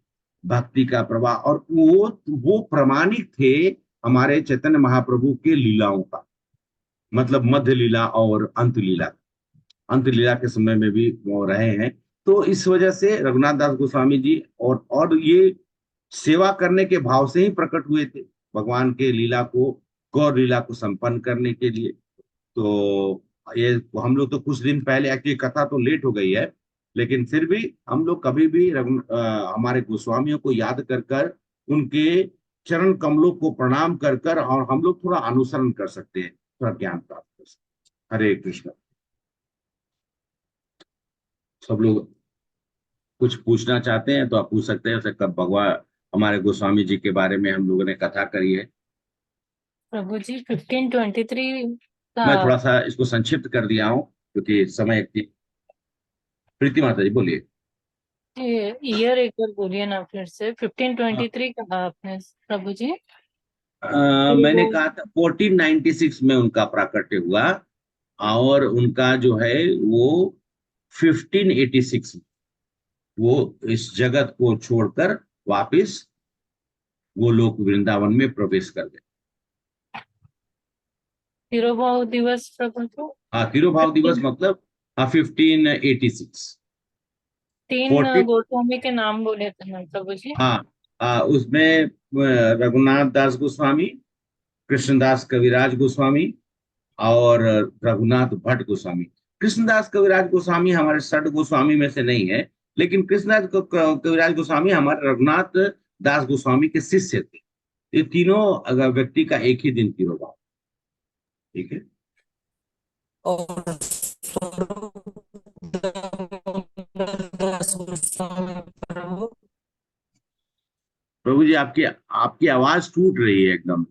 S1: भक्ति का प्रवाह और वो प्रमाणिक थे हमारे चैतन्य महाप्रभु के लीलाओं का। मतलब मध्य लीला और अंत लीला के समय में भी वो रहे हैं। तो इस वजह से रघुनाथ दास गोस्वामी जी और ये सेवा करने के भाव से ही प्रकट हुए थे भगवान के लीला को गौर लीला को संपन्न करने के लिए। तो ये हम लोग तो कुछ दिन पहले एक्चुअली कथा तो लेट हो गई है लेकिन फिर भी हम लोग कभी भी हमारे गोस्वामियों को याद कर कर उनके चरण कमलों को प्रणाम कर कर और हम लोग थोड़ा अनुसरण कर सकते हैं थोड़ा ज्ञान प्राप्त कर सकते हैं। हरे कृष्ण। सब लोग कुछ पूछना चाहते हैं तो आप पूछ सकते हैं। जैसे कब भगवान हमारे गोस्वामी जी के बारे में हम लोगों ने कथा करी है।
S3: प्रभु जी 1523 का
S1: मैं थोड़ा सा इसको संक्षिप्त कर दिया हूँ क्योंकि समय की। प्रीति माता जी बोलिए।
S3: ईयर एक बार बोलिए ना फिर से 1523 कहा आपने प्रभु जी।
S1: मैंने कहा था 1496 में उनका प्राकट्य हुआ और उनका जो है वो 1586 में वो इस जगत को छोड़कर वापिस वो लोग वृंदावन में प्रवेश कर गए।
S3: तिरुभाव दिवस प्रभु जी
S1: हाँ तिरुभाव दिवस
S3: 15
S1: मतलब हाँ 1586।
S3: तीन
S1: 14
S3: गोस्वामी के नाम बोले थे ना प्रभु जी।
S1: हाँ उसमें रघुनाथ दास गोस्वामी कृष्णदास कविराज गोस्वामी और रघुनाथ भट्ट गोस्वामी। कृष्णदास कविराज गोस्वामी हमारे षड गोस्वामी में से नहीं है लेकिन कृष्णदास कविराज गोस्वामी हमारे रघुनाथ दास गोस्वामी के शिष्य थे। ये तीनों अगर व्यक्ति का एक ही दिन की होगा। ठीक है।
S4: और स्वरूप दास गोस्वामी प्रभु।
S1: प्रभु जी आपकी आपकी आवाज टूट रही है एकदम।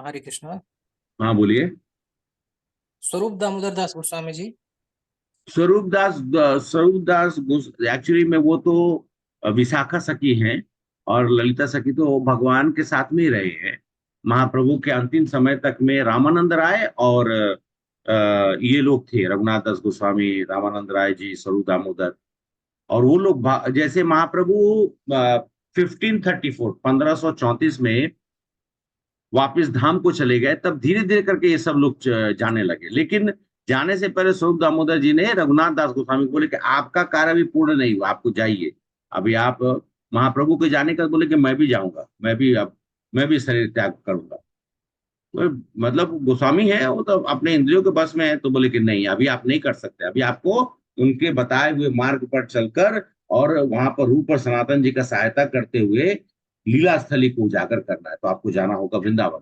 S4: हरे कृष्णा।
S1: हाँ बोलिए।
S4: स्वरूप दामोदर दास गोस्वामी जी।
S1: स्वरूप दास एक्चुअली में वो तो विशाखा सखी हैं, और ललिता सखी तो भगवान के साथ में ही रहे हैं महाप्रभु के अंतिम समय तक में। रामानंद राय और ये लोग थे, रघुनाथ दास गोस्वामी, रामानंद राय जी, स्वरूप दामोदर, और वो लोग जैसे महाप्रभु 1534 1534 में वापस धाम को चले गए, तब धीरे धीरे करके ये सब लोग जाने लगे। लेकिन जाने से पहले स्वरूप दामोदर जी ने रघुनाथ दास गोस्वामी को बोले कि आपका कार्य अभी पूर्ण नहीं हुआ, आपको जाइए, अभी आप महाप्रभु के जाने का। बोले कि मैं भी जाऊंगा, मैं भी शरीर त्याग करूंगा। मतलब गोस्वामी है वो तो अपने इंद्रियों के बस में है, तो बोले कि नहीं, अभी आप नहीं कर सकते, अभी आपको उनके बताए हुए मार्ग पर चलकर और वहां पर रूप और सनातन जी का सहायता करते हुए लीला स्थली को उजागर करना है, तो आपको जाना होगा वृंदावन।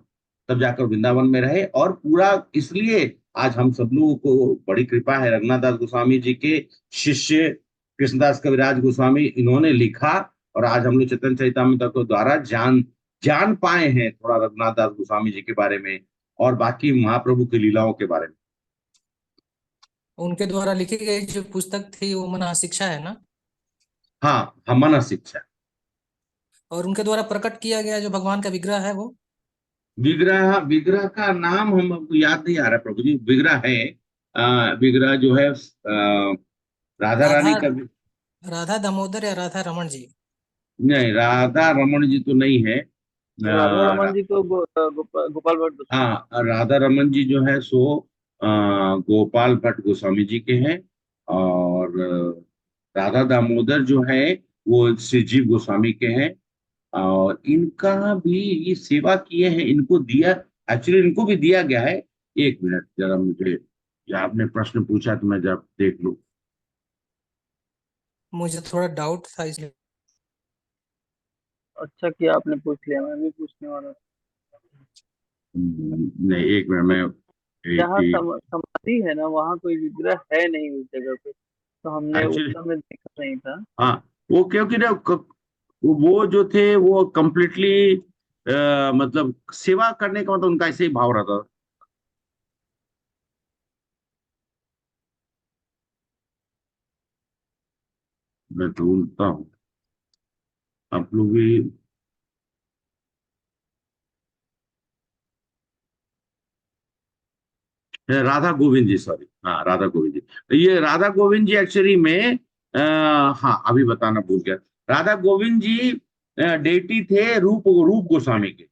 S1: तब जाकर वृंदावन में रहे, और पूरा इसलिए आज हम सब लोगों को बड़ी कृपा है, रघुनाथ दास गोस्वामी जी के शिष्य कृष्णदास कविराज गोस्वामी, इन्होंने लिखा, और आज हम लोग चैतन्य चरितामृत के द्वारा जान जान पाए हैं थोड़ा रघुनाथ दास गोस्वामी जी के बारे में और बाकी महाप्रभु की लीलाओं के बारे में।
S4: उनके द्वारा लिखी गई जो पुस्तक थी वो मना शिक्षा है ना?
S1: हाँ, हमन शिक्षा।
S4: और उनके द्वारा प्रकट किया गया जो भगवान का विग्रह है वो?
S1: विग्रह का नाम हमको याद नहीं आ रहा प्रभु जी। विग्रह है, विग्रह जो है राधा रानी का
S4: राधा दामोदर या राधा रमन जी?
S1: नहीं, राधा रमन जी तो नहीं है।
S2: राधा रमन जी तो गोपाल भट्ट गोस्वामी।
S1: हाँ, राधा रमन जी जो है सो गोपाल भट्ट गोस्वामी जी के हैं, और राधा दामोदर जो है वो श्री जीव गोस्वामी के हैं, और इनका भी ये सेवा किए हैं, इनको दिया, एक्चुअली इनको भी दिया गया है। एक मिनट जरा, मुझे या आपने प्रश्न पूछा तो मैं जब देख लूं।
S4: मुझे थोड़ा डाउट था इसलिए।
S2: अच्छा किया आपने पूछ लिया, मैं भी पूछने वाला था।
S1: नहीं, एक मिनट में
S2: जहाँ समाधि है ना वहाँ कोई विग्रह है नहीं उस जगह पे, तो हमने उस
S1: एक्चुअली
S2: समय देखा नहीं था।
S1: हाँ, वो क्योंकि ना वो जो थे वो कंप्लीटली मतलब सेवा करने का मतलब उनका ऐसे ही भाव रहता था। मैं ढूंढता हूँ, आप लोग भी। राधा गोविंद जी, सॉरी, हाँ राधा गोविंद जी। ये राधा गोविंद जी एक्चुअली में हाँ, अभी बताना भूल गया। राधा गोविंद जी डेटी थे रूप गोस्वामी के।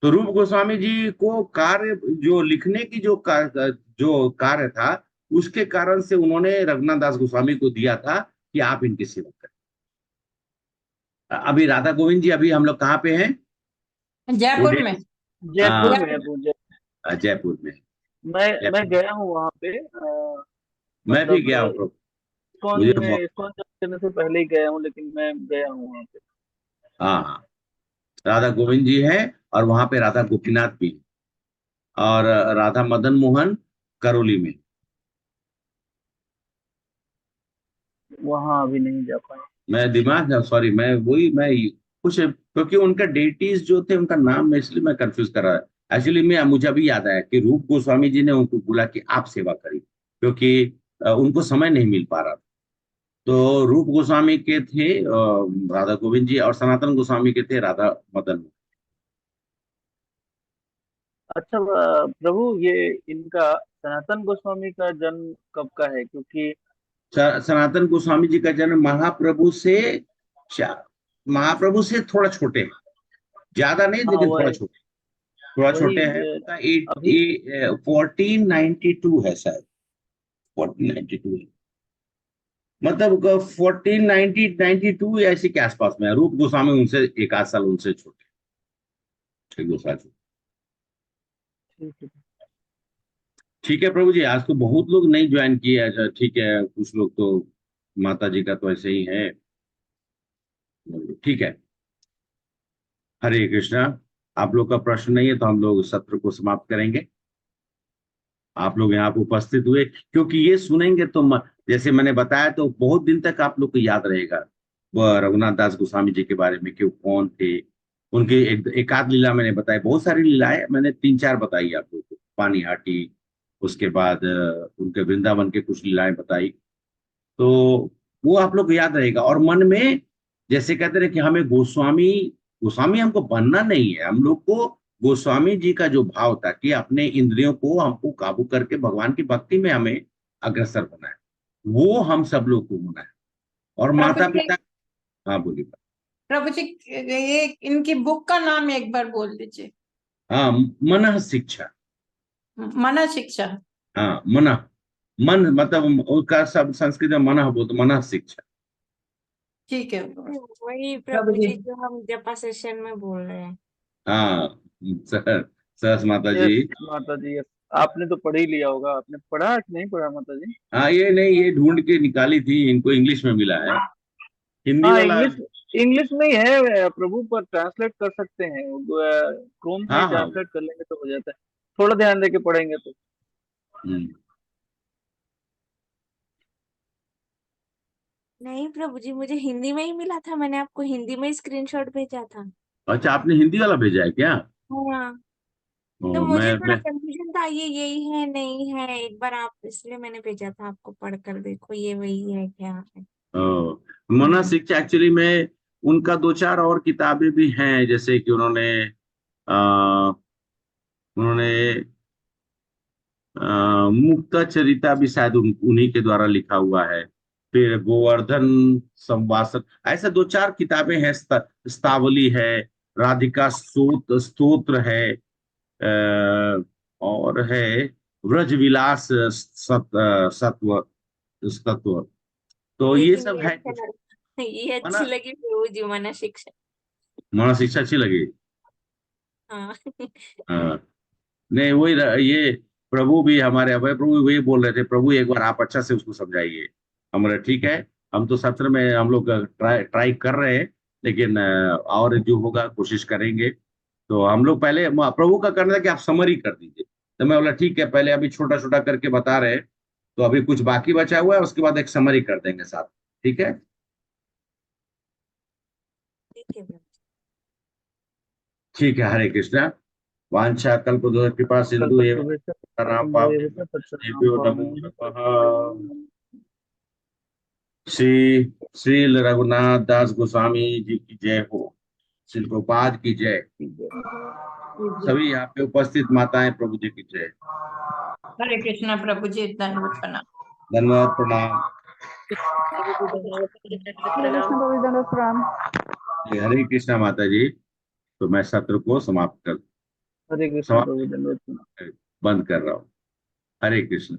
S1: तो रूप गोस्वामी जी को कार्य जो लिखने की जो कार्य था, उसके कारण से उन्होंने रघुनाथ दास गोस्वामी को दिया था कि आप इनकी सेवा करें। अभी राधा गोविंद जी अभी हम लोग कहाँ पे हैं?
S3: जयपुर में।
S2: जयपुर में है
S3: जयपुर।
S2: वो
S1: जयपुर में।
S2: मैं गया हूँ वहाँ पे,
S1: मैं भी
S2: मतलब
S1: गया हूँ। मुझे
S2: इस्कॉन करने से पहले ही गया हूँ, लेकिन मैं गया हूँ वहाँ पे।
S1: हाँ हाँ, राधा गोविंद जी है, और वहां पे राधा गोपीनाथ भी है, और राधा मदन मोहन करौली में।
S2: वहाँ अभी नहीं जा पाए।
S1: मैं दिमाग, सॉरी, मैं कुछ, क्योंकि उनका डेटीज जो थे उनका नाम में, इसलिए मैं कंफ्यूज कर रहा था। एक्चुअली मैं मुझे अभी याद आया कि रूप गोस्वामी जी ने उनको बोला कि आप सेवा करिए, क्योंकि उनको समय नहीं मिल पा रहा था। तो रूप गोस्वामी के थे राधा गोविंद जी, और सनातन गोस्वामी के थे राधा मदन।
S2: अच्छा प्रभु, ये इनका सनातन गोस्वामी का जन्म कब का है? क्योंकि
S1: सनातन गोस्वामी जी का जन्म महाप्रभु से थोड़ा छोटे हैं, ज्यादा नहीं
S2: हाँ
S1: लेकिन थोड़ा
S2: वही
S1: छोटे, थोड़ा
S2: वही
S1: छोटे हैं। उनका
S2: अभी
S1: 1492 है शायद, 1492 है, मतलब 1492 या इसी के आसपास में है। रूप गोस्वामी उनसे एक आध साल उनसे छोटे, एक दो साल छोटे।
S2: ठीक है।
S1: ठीक है प्रभु जी, आज तो बहुत लोग नहीं ज्वाइन किए। अच्छा ठीक है, कुछ लोग तो, माता जी का तो ऐसे ही है। ठीक है, हरे कृष्णा। आप लोग का प्रश्न नहीं है तो हम लोग सत्र को समाप्त करेंगे। आप लोग यहाँ पे उपस्थित हुए, क्योंकि ये सुनेंगे तो जैसे मैंने बताया, तो बहुत दिन तक आप लोग को याद रहेगा वो रघुनाथ दास गोस्वामी जी के बारे में कि वो कौन थे, उनकी एक आध लीला मैंने बताई, बहुत सारी लीलाएं मैंने 3-4 बताई आप लोगों को, पानी हाटी, उसके बाद उनके वृंदावन के कुछ लीलाएं बताई। तो वो आप लोग को याद रहेगा। और मन में जैसे कहते रहे कि हमें गोस्वामी, गोस्वामी हमको बनना नहीं है, हम लोग को गोस्वामी जी का जो भाव था कि अपने इंद्रियों को हमको काबू करके भगवान की भक्ति में हमें अग्रसर होना है, वो हम सब लोग को होना है। और
S5: प्रभु
S1: माता
S5: जी,
S1: पिता, हाँ बोलिए।
S5: प्रभु जी, ये इनकी बुक का नाम एक बार बोल दीजिए।
S1: हाँ, मन शिक्षा।
S5: मन शिक्षा।
S1: हाँ, मन, मन मतलब उसका सब संस्कृत में मन बोलते, मन शिक्षा।
S5: ठीक है
S6: वही
S5: प्रभु
S6: प्रभु
S5: जी।
S6: जी जो हम जपा सेशन में बोल रहे हैं।
S1: हाँ, सहस माता जी।
S2: यस माता जी, यस। आपने तो पढ़ ही लिया होगा, आपने पढ़ा कि नहीं पढ़ा माता जी?
S1: हाँ, ये नहीं, ये ढूंढ के निकाली थी, इनको इंग्लिश में मिला है, हिंदी
S2: हाँ,
S1: वाला।
S2: इंग्लिश में ही है प्रभु, पर ट्रांसलेट कर सकते हैं, क्रोम में
S1: हाँ हाँ।
S2: ट्रांसलेट कर लेंगे तो हो जाता है, थोड़ा ध्यान देके पढ़ेंगे तो।
S1: हम्म।
S6: नहीं प्रभु जी, मुझे हिंदी में ही मिला था, मैंने आपको हिंदी में ही स्क्रीनशॉट भेजा था।
S1: अच्छा, आपने हिंदी वाला भेजा है क्या?
S6: हाँ,
S1: ओ,
S6: तो मुझे थोड़ा
S1: मैं
S6: कंफ्यूजन था, ये यही है नहीं है, एक बार आप, इसलिए मैंने भेजा था आपको, पढ़ कर देखो ये वही है क्या है।
S1: ओ, मना शिक्षा एक्चुअली में उनका 2-4 और किताबें भी हैं, जैसे कि आ, उन्होंने मुक्ता चरिता भी शायद उन्हीं के द्वारा लिखा हुआ है। फिर गोवर्धन संवासन, ऐसे 2-4 किताबें हैं, स्तावली है, राधिका स्तोत्र है, और है व्रजविलास सत्व सत्व। तो ये
S6: लेकिन
S1: सब
S6: ये
S1: है
S6: अच्छा
S1: कुछ।
S6: लगा, ये
S1: मना
S6: अच्छी लगी प्रभु जी, मन शिक्षा।
S1: मना शिक्षा अच्छी लगी।
S6: हाँ।
S1: हाँ, नहीं वही ये प्रभु भी, हमारे अभय प्रभु वही बोल रहे थे, प्रभु एक बार आप अच्छा से उसको समझाइए। हमारा ठीक है, हम तो सत्र में हम लोग ट्राई ट्राई कर रहे हैं, लेकिन और जो होगा कोशिश करेंगे। तो हम लोग पहले प्रभु का करना था कि आप समरी कर दीजिए, तो मैं बोला ठीक है, पहले अभी छोटा छोटा करके बता रहे हैं, तो अभी कुछ बाकी बचा हुआ है, उसके बाद एक समरी कर देंगे साथ। ठीक है।
S6: ठीक है प्रभु जी।
S1: ठीक है, हरे कृष्णा। वांछा कल्पद्रुम कृपा सिंधु एवं राम पावनेभ्यो नमो नमः। श्री श्री रघुनाथ दास गोस्वामी जी की जय हो, श्री प्रभुपाद की जय, सभी यहाँ पे उपस्थित माताएं प्रभु जी की जय।
S5: हरे कृष्णा प्रभु जी, धन्यवाद प्रणाम।
S1: धन्यवाद, प्रणाम।
S3: प्रणाम।
S1: हरे कृष्णा माता जी। तो मैं सत्र को
S2: हरे कृष्ण
S1: समाप्त
S2: प्रभु, धन्यवाद।
S1: बंद कर रहा हूँ। हरे कृष्ण।